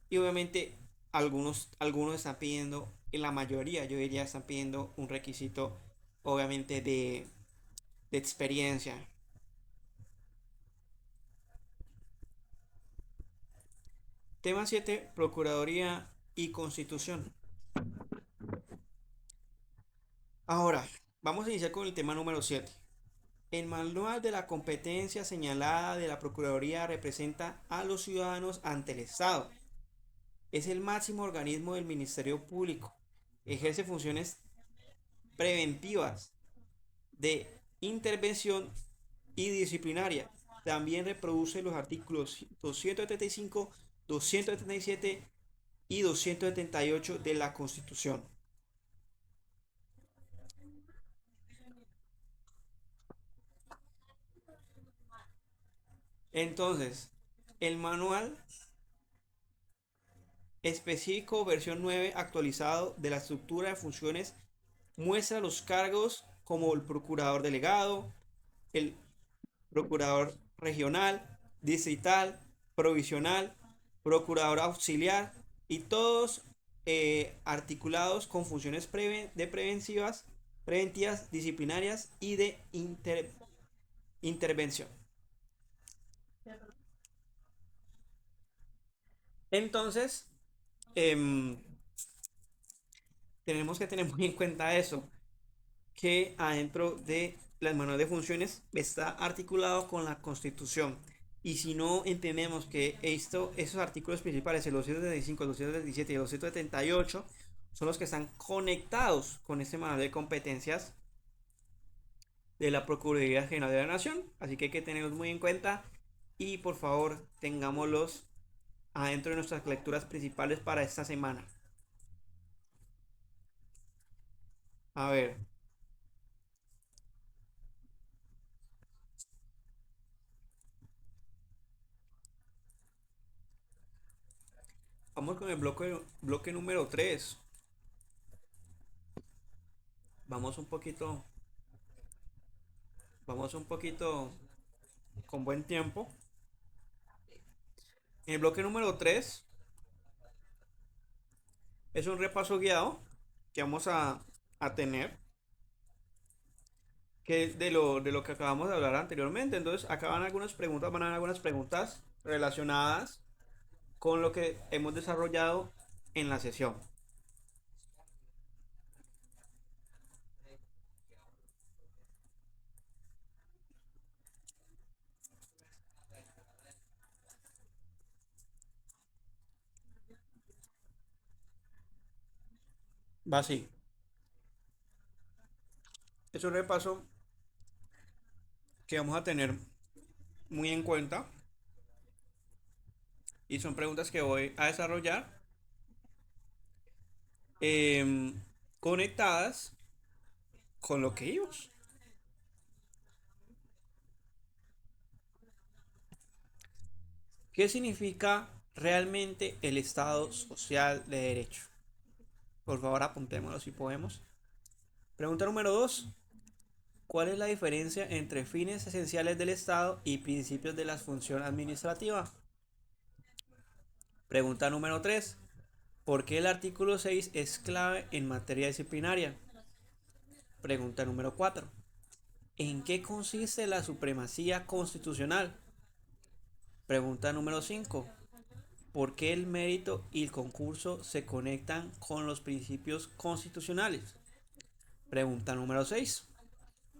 y obviamente algunos están pidiendo, en la mayoría yo diría están pidiendo un requisito obviamente de experiencia. Tema 7, Procuraduría y Constitución. Ahora, vamos a iniciar con el tema número 7. El manual de la competencia señalada de la Procuraduría representa a los ciudadanos ante el Estado. Es el máximo organismo del Ministerio Público. Ejerce funciones preventivas, de intervención y disciplinaria. También reproduce los artículos 275, 277 y 278 de la Constitución. Entonces, el manual específico versión 9 actualizado de la estructura de funciones muestra los cargos como el procurador delegado, el procurador regional, distrital, provisional, procurador auxiliar y todos articulados con funciones de preventivas, disciplinarias y de intervención. Entonces, eh, tenemos que tener muy en cuenta eso, que adentro de las manual de funciones está articulado con la Constitución. Y si no entendemos que esos artículos principales, el 275, el 277 y el 278, son los que están conectados con este manual de competencias de la Procuraduría General de la Nación. Así que hay que tenerlos muy en cuenta y por favor tengámoslos adentro de nuestras lecturas principales para esta semana. A ver, vamos con el bloque número 3. Vamos un poquito, vamos un poquito con buen tiempo. En el bloque número 3 es un repaso guiado que vamos a tener, que es de lo que acabamos de hablar anteriormente. Entonces, acá van algunas preguntas, van a haber algunas preguntas relacionadas con lo que hemos desarrollado en la sesión. Va así. Es un repaso que vamos a tener muy en cuenta y son preguntas que voy a desarrollar em, conectadas con lo que vimos. ¿Qué significa realmente el Estado social de derecho? Por favor, apuntémoslo si podemos. Pregunta número 2. ¿Cuál es la diferencia entre fines esenciales del Estado y principios de la función administrativa? Pregunta número 3. ¿Por qué el artículo 6 es clave en materia disciplinaria? Pregunta número 4. ¿En qué consiste la supremacía constitucional? Pregunta número 5. ¿Por qué el mérito y el concurso se conectan con los principios constitucionales? Pregunta número 6.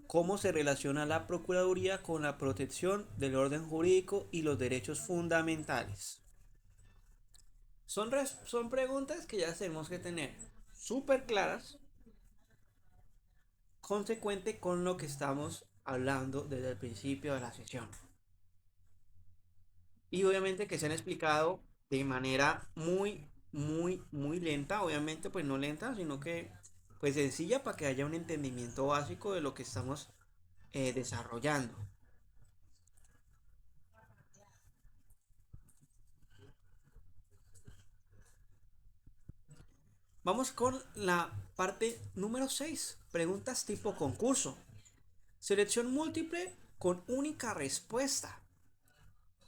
¿Cómo se relaciona la Procuraduría con la protección del orden jurídico y los derechos fundamentales? Son preguntas que ya tenemos que tener súper claras, consecuente con lo que estamos hablando desde el principio de la sesión. y obviamente que se han explicado de manera muy lenta, obviamente pues no lenta, sino que pues sencilla para que haya un entendimiento básico de lo que estamos desarrollando. Vamos con la parte número 6, preguntas tipo concurso. Selección múltiple con única respuesta.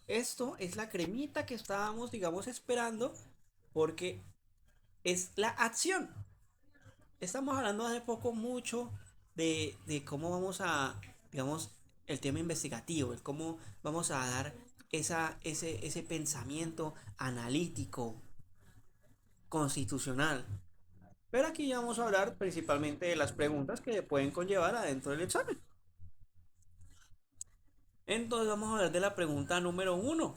Esto es la cremita que estábamos, digamos, esperando porque es la acción. Estamos hablando hace poco mucho de cómo vamos a, digamos, el tema investigativo, el cómo vamos a dar ese pensamiento analítico, constitucional. Pero aquí ya vamos a hablar principalmente de las preguntas que pueden conllevar adentro del examen. Entonces vamos a hablar de la pregunta número uno.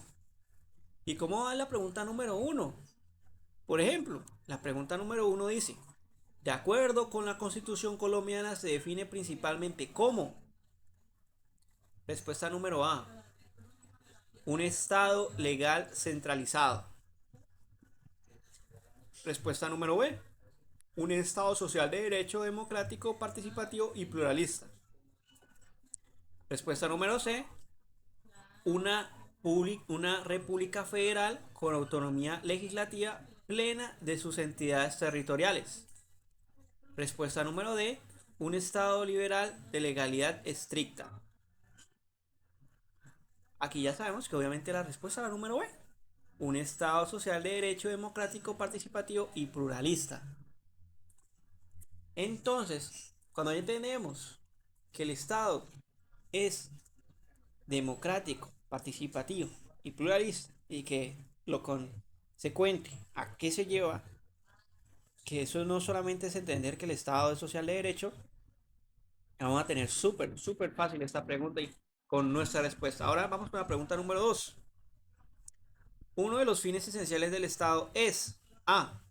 ¿Y cómo va la pregunta número uno? Por ejemplo, la pregunta número uno dice, de acuerdo con la Constitución colombiana se define principalmente como, respuesta número A, un Estado legal centralizado. Respuesta número B, un Estado social de derecho democrático, participativo y pluralista. Respuesta número C, una, una república federal con autonomía legislativa plena de sus entidades territoriales. Respuesta número D, un Estado liberal de legalidad estricta. Aquí ya sabemos que obviamente la respuesta es la número B, un Estado social de derecho democrático, participativo y pluralista. Entonces, cuando ya tenemos que el Estado es democrático, participativo y pluralista y que lo consecuente a qué se lleva, que eso no solamente es entender que el Estado es social de derecho, vamos a tener súper fácil esta pregunta y con nuestra respuesta. Ahora vamos con la pregunta número 2. Uno de los fines esenciales del Estado es A.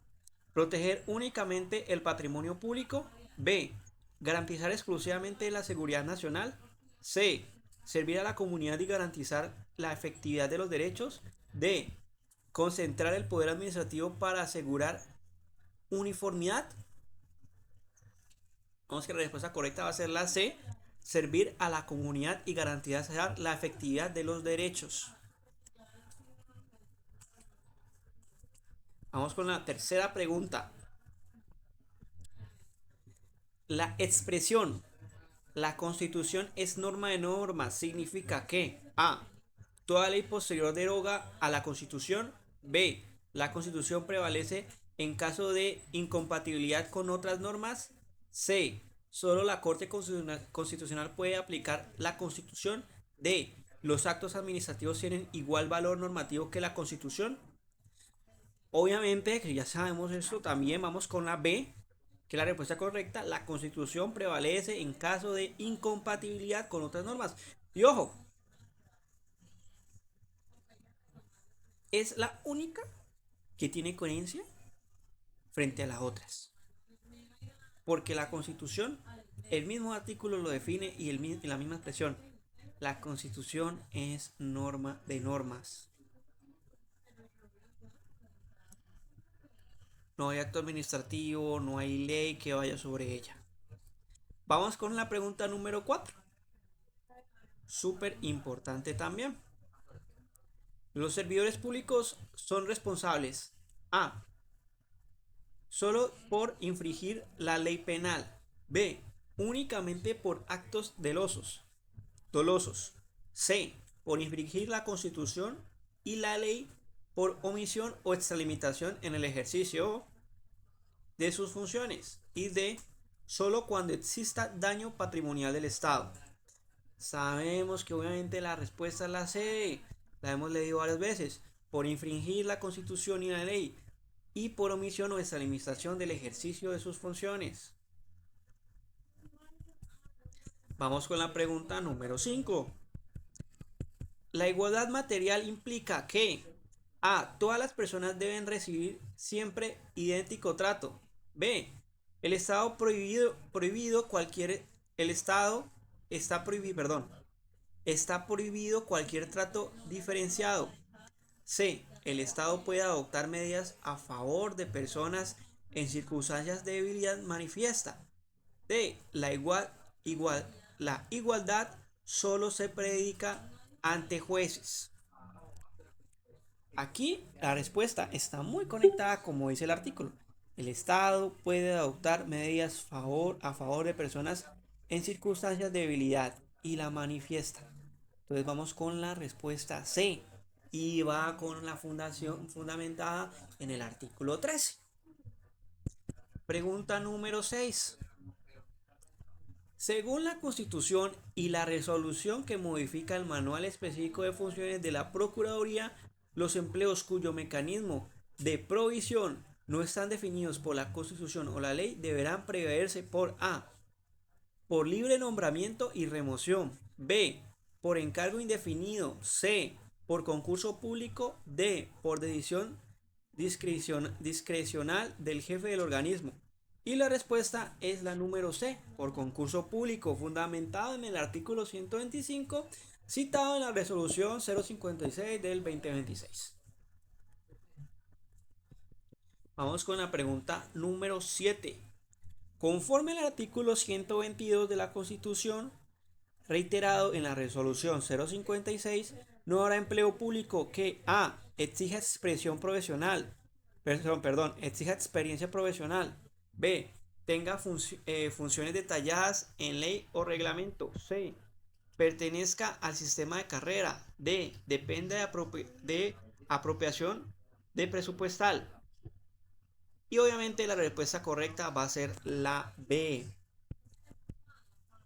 Proteger únicamente el patrimonio público. B. Garantizar exclusivamente la seguridad nacional. C. Servir a la comunidad y garantizar la efectividad de los derechos. D. Concentrar el poder administrativo para asegurar uniformidad. Vamos que la respuesta correcta va a ser la C. Servir a la comunidad y garantizar la efectividad de los derechos. Vamos con la tercera pregunta. La expresión la Constitución es norma de normas significa que A. Toda ley posterior deroga a la Constitución. B. La Constitución prevalece en caso de incompatibilidad con otras normas. C. Solo la Corte Constitucional puede aplicar la Constitución. D. Los actos administrativos tienen igual valor normativo que la Constitución. Obviamente, que ya sabemos esto, también vamos con la B, que es la respuesta correcta. La Constitución prevalece en caso de incompatibilidad con otras normas. Y ojo, es la única que tiene coherencia frente a las otras. Porque la Constitución, el mismo artículo lo define y la misma expresión. La Constitución es norma de normas. No hay acto administrativo, no hay ley que vaya sobre ella. Vamos con la pregunta número 4. Súper importante también. Los servidores públicos son responsables A. Solo por infringir la ley penal. B. Únicamente por actos dolosos. C. Por infringir la Constitución y la ley por omisión o extralimitación en el ejercicio de sus funciones. Y D. Solo cuando exista daño patrimonial del Estado. Sabemos que obviamente la respuesta es la C. La hemos leído varias veces. Por infringir la Constitución y la ley. Y por omisión o extralimitación del ejercicio de sus funciones. Vamos con la pregunta número 5. La igualdad material implica que A. Todas las personas deben recibir siempre idéntico trato. B. El Estado prohibido cualquier. El Estado está prohibido, perdón. Está prohibido cualquier trato diferenciado. C. El Estado puede adoptar medidas a favor de personas en circunstancias de debilidad manifiesta. D. Igual, la igualdad solo se predica ante jueces. Aquí la respuesta está muy conectada como dice el artículo. El Estado puede adoptar medidas a favor de personas en circunstancias de debilidad y la manifiesta. Entonces vamos con la respuesta C y va con la fundación fundamentada en el artículo 13. Pregunta número 6. Según la Constitución y la resolución que modifica el Manual Específico de Funciones de la Procuraduría, los empleos cuyo mecanismo de provisión no están definidos por la Constitución o la ley deberán preverse por A. Por libre nombramiento y remoción. B. Por encargo indefinido. C. Por concurso público. D. Por decisión discrecional del jefe del organismo. Y la respuesta es la número C, por concurso público, fundamentado en el artículo 125, citado en la resolución 056 del 2026. Vamos con la pregunta número 7. Conforme al artículo 122 de la Constitución, reiterado en la resolución 056, no habrá empleo público que A. Exija expresión profesional, exija experiencia profesional. B. Tenga funciones detalladas en ley o reglamento. C. Pertenezca al sistema de carrera. D. Depende de apropiación de presupuestal. Y obviamente la respuesta correcta va a ser la B.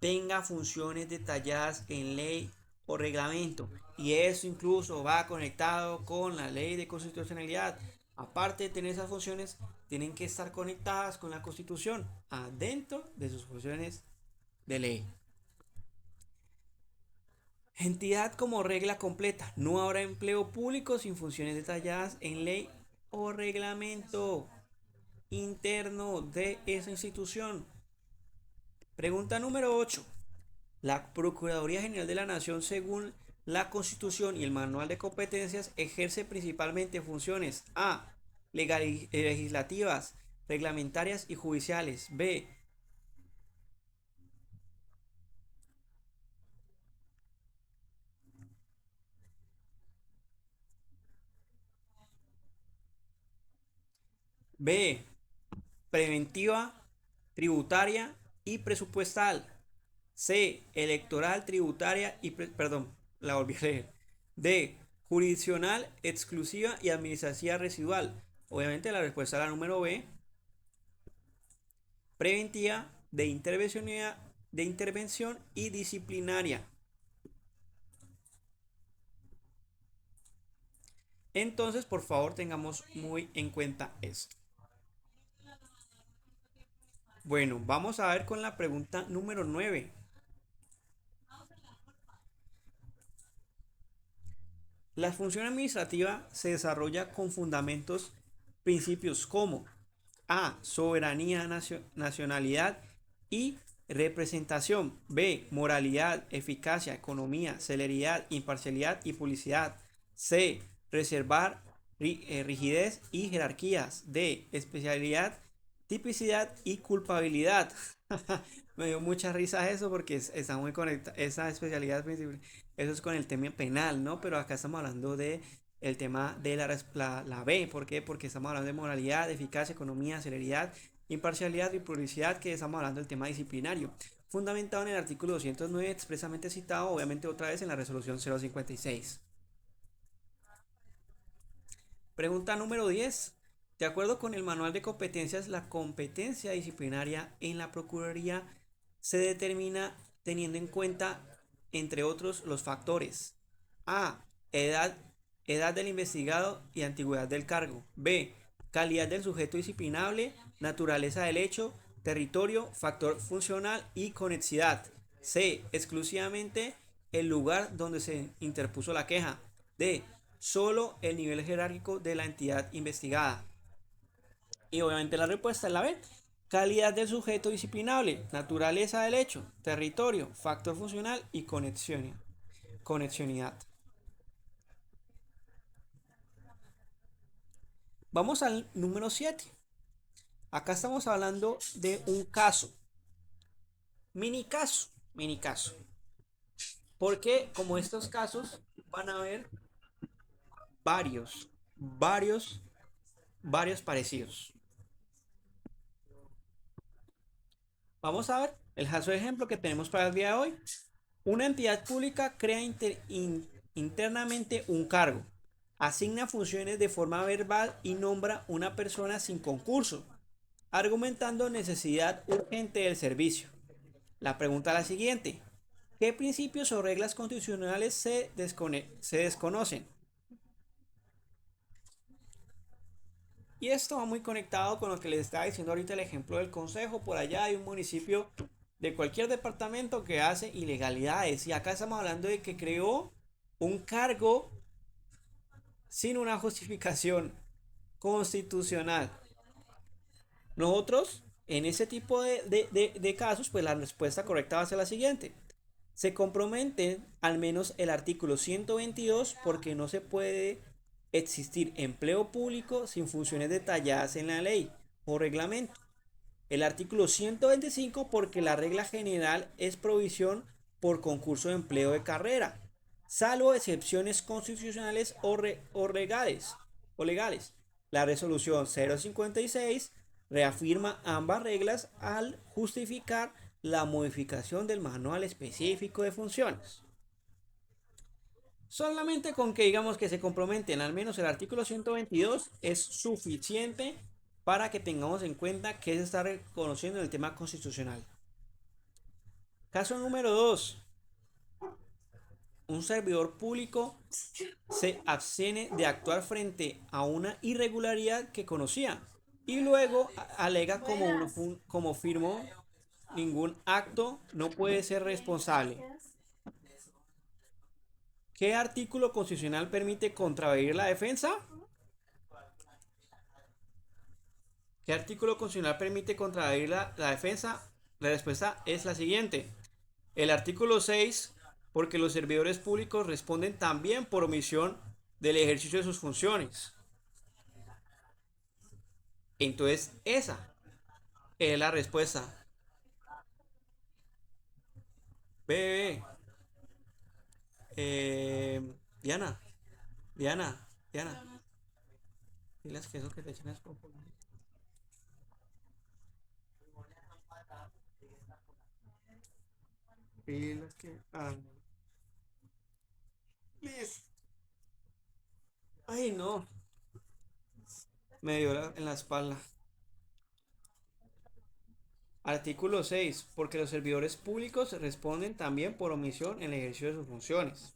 Tenga funciones detalladas en ley o reglamento. Y eso incluso va conectado con la ley de constitucionalidad. Aparte de tener esas funciones, tienen que estar conectadas con la Constitución, adentro de sus funciones de ley. Entidad como regla completa. No habrá empleo público sin funciones detalladas en ley o reglamento interno de esa institución. Pregunta número 8. La Procuraduría General de la Nación, según la Constitución y el Manual de Competencias, ejerce principalmente funciones A. Legislativas, reglamentarias y judiciales. B. B. Preventiva, tributaria y presupuestal. C. Electoral, tributaria y... perdón, la volví a leer. D. Jurisdiccional, exclusiva y administrativa residual. Obviamente la respuesta es la número B. Preventiva, de intervención y disciplinaria. Entonces, por favor, tengamos muy en cuenta esto. Bueno, vamos a ver con la pregunta número 9. La función administrativa se desarrolla con fundamentos, principios como A. Soberanía, nacionalidad y representación. B. Moralidad, eficacia, economía, celeridad, imparcialidad y publicidad. C. Reservar, rigidez y jerarquías. D. Especialidad, tipicidad y culpabilidad. Me dio mucha risa eso porque está muy conectada. Esa especialidad, eso es con el tema penal, ¿no? Pero acá estamos hablando de el tema de la B. ¿Por qué? Porque estamos hablando de moralidad, eficacia, economía, celeridad, imparcialidad y publicidad, que estamos hablando del tema disciplinario. Fundamentado en el artículo 209, expresamente citado, obviamente otra vez en la resolución 056. Pregunta número 10. De acuerdo con el manual de competencias, la competencia disciplinaria en la Procuraduría se determina teniendo en cuenta, entre otros, los factores: A. Edad del investigado y antigüedad del cargo. B. Calidad del sujeto disciplinable, naturaleza del hecho, territorio, factor funcional y conexidad. C. Exclusivamente el lugar donde se interpuso la queja. D. Solo el nivel jerárquico de la entidad investigada. Y obviamente la respuesta es la B. Calidad del sujeto disciplinable, naturaleza del hecho, territorio, factor funcional y conexionidad. Vamos al número 7. Acá estamos hablando de un caso. Mini caso. Mini caso. Porque como estos casos van a haber varios, varios, varios parecidos. Vamos a ver el caso de ejemplo que tenemos para el día de hoy. Una entidad pública crea internamente un cargo, asigna funciones de forma verbal y nombra una persona sin concurso, argumentando necesidad urgente del servicio. La pregunta es la siguiente: ¿qué principios o reglas constitucionales se desconocen? Y esto va muy conectado con lo que les estaba diciendo ahorita el ejemplo del consejo. Por allá hay un municipio de cualquier departamento que hace ilegalidades. Y acá estamos hablando de que creó un cargo sin una justificación constitucional. Nosotros, en ese tipo de casos, pues la respuesta correcta va a ser la siguiente. Se compromete al menos el artículo 122 porque no se puede existir empleo público sin funciones detalladas en la ley o reglamento. El artículo 125 porque la regla general es provisión por concurso de empleo de carrera, salvo excepciones constitucionales o legales. La resolución 056 reafirma ambas reglas al justificar la modificación del manual específico de funciones. Solamente con que digamos que se comprometen al menos el artículo 122 es suficiente para que tengamos en cuenta que se está reconociendo en el tema constitucional. Caso número 2. Un servidor público se abstiene de actuar frente a una irregularidad que conocía y luego alega como firmó ningún acto, no puede ser responsable. ¿Qué artículo constitucional permite contravenir la defensa? ¿Qué artículo constitucional permite contravenir la defensa? La respuesta es la siguiente. El artículo 6, porque los servidores públicos responden también por omisión del ejercicio de sus funciones. Entonces, esa es la respuesta. Bebé. Diana. Diana. Diana. Diles que eso que te echan es poco. Diles que... Please. Ay, no. Me dio en la espalda. Artículo 6. Porque los servidores públicos responden también por omisión en el ejercicio de sus funciones.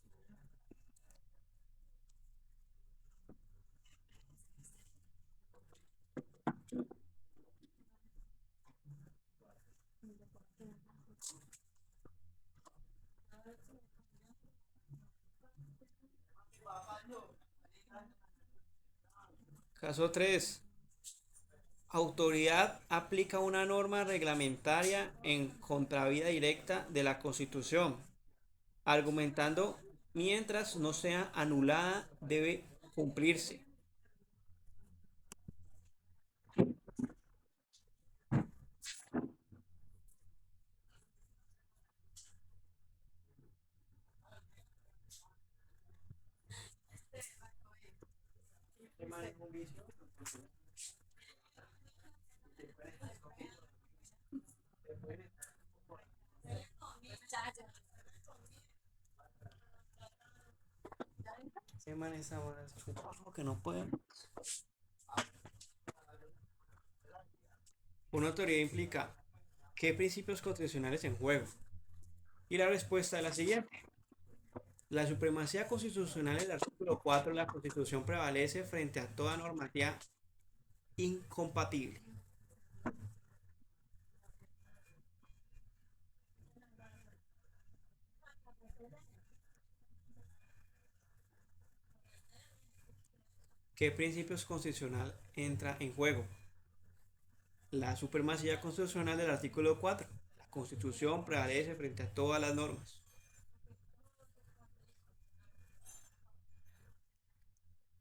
Caso 3. Autoridad aplica una norma reglamentaria en contravía directa de la Constitución, argumentando mientras no sea anulada debe cumplirse. Se maneja más que no puede. Una autoridad implica qué principios constitucionales en juego. Y la respuesta es la siguiente. La supremacía constitucional del artículo 4 de la Constitución prevalece frente a toda normativa incompatible. ¿Qué principios constitucional entra en juego? La supremacía constitucional del artículo 4. La Constitución prevalece frente a todas las normas.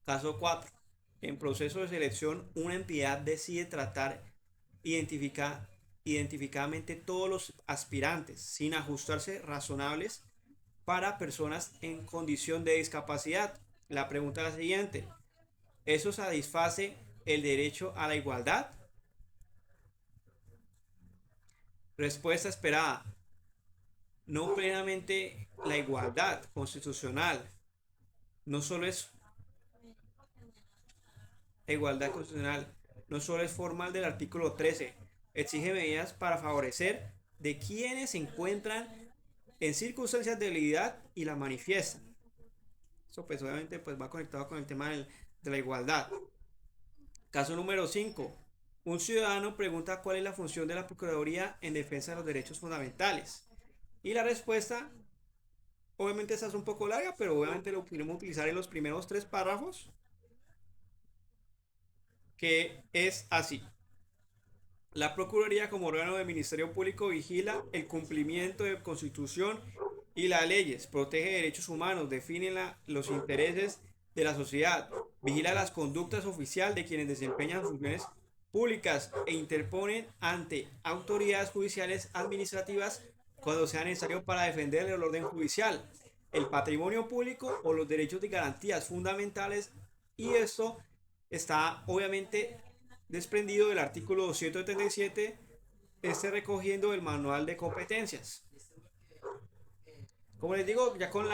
Caso 4. en proceso de selección, una entidad decide tratar identificar identificadamente todos los aspirantes sin ajustarse razonables para personas en condición de discapacidad. La pregunta es la siguiente: ¿eso satisface el derecho a la igualdad? Respuesta esperada: no plenamente. La igualdad constitucional no solo es igualdad constitucional, no solo es formal del artículo 13, exige medidas para favorecer de quienes se encuentran en circunstancias de debilidad y la manifiestan. Eso pues obviamente pues va conectado con el tema de la igualdad. Caso número 5. Un ciudadano pregunta cuál es la función de la Procuraduría en defensa de los derechos fundamentales. Y la respuesta, obviamente esta es un poco larga, pero obviamente lo podemos utilizar en los primeros 3 párrafos, que es así. La Procuraduría como órgano del Ministerio Público vigila el cumplimiento de Constitución y las leyes, protege derechos humanos, define los intereses de la sociedad, vigila las conductas oficiales de quienes desempeñan funciones públicas e interponen ante autoridades judiciales administrativas cuando sea necesario para defender el orden judicial, el patrimonio público o los derechos y garantías fundamentales, y esto está obviamente desprendido del artículo 277, recogiendo el manual de competencias. Como les digo, ya con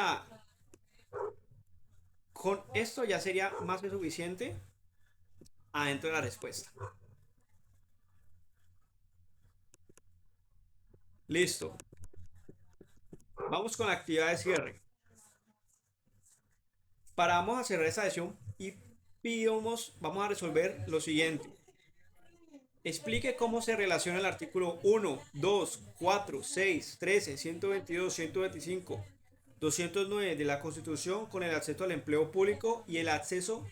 esto ya sería más que suficiente adentro de la respuesta. Listo. Vamos con la actividad de cierre. Vamos a cerrar esta sesión y vamos a resolver lo siguiente. Explique cómo se relaciona el artículo 1, 2, 4, 6, 13, 122, 125, 209 de la Constitución con el acceso al empleo público y el acceso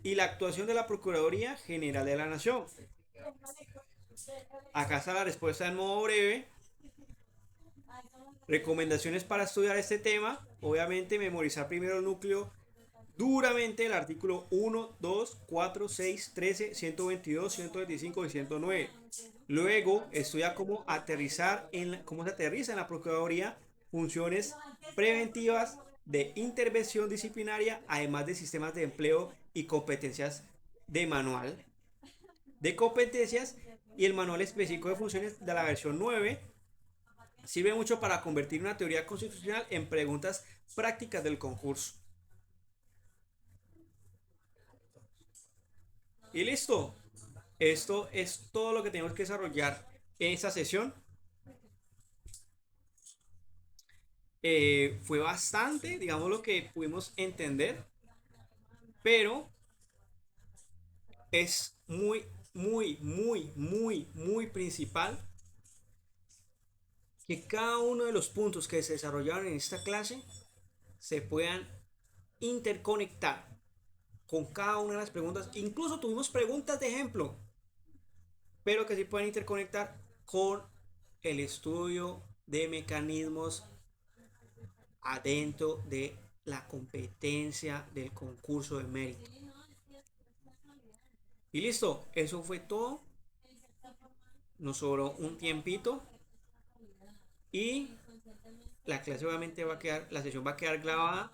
y la actuación de la Procuraduría General de la Nación. Acá está la respuesta en modo breve. Recomendaciones para estudiar este tema: obviamente memorizar primero el núcleo duramente el artículo 1, 2, 4, 6, 13, 122, 125 y 109. Luego estudia cómo se aterriza en la Procuraduría funciones preventivas de intervención disciplinaria, además de sistemas de empleo y competencias de manual de competencias, y el manual específico de funciones de la versión 9 sirve mucho para convertir una teoría constitucional en preguntas prácticas del concurso. Y listo. Esto es todo lo que tenemos que desarrollar en esta sesión. Fue bastante, digamos, lo que pudimos entender, pero es muy principal que cada uno de los puntos que se desarrollaron en esta clase se puedan interconectar con cada una de las preguntas. Incluso tuvimos preguntas de ejemplo, pero que se pueden interconectar con el estudio de mecanismos adentro de la competencia del concurso de mérito. Y listo, eso fue todo. Nos sobró un tiempito y la clase obviamente la sesión va a quedar grabada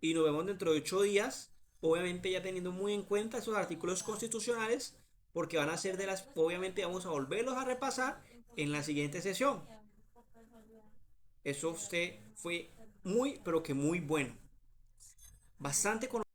y nos vemos dentro de 8 días, obviamente ya teniendo muy en cuenta esos artículos constitucionales, porque van a ser obviamente vamos a volverlos a repasar en la siguiente sesión. Eso fue muy, pero que muy bueno. Bastante conocido.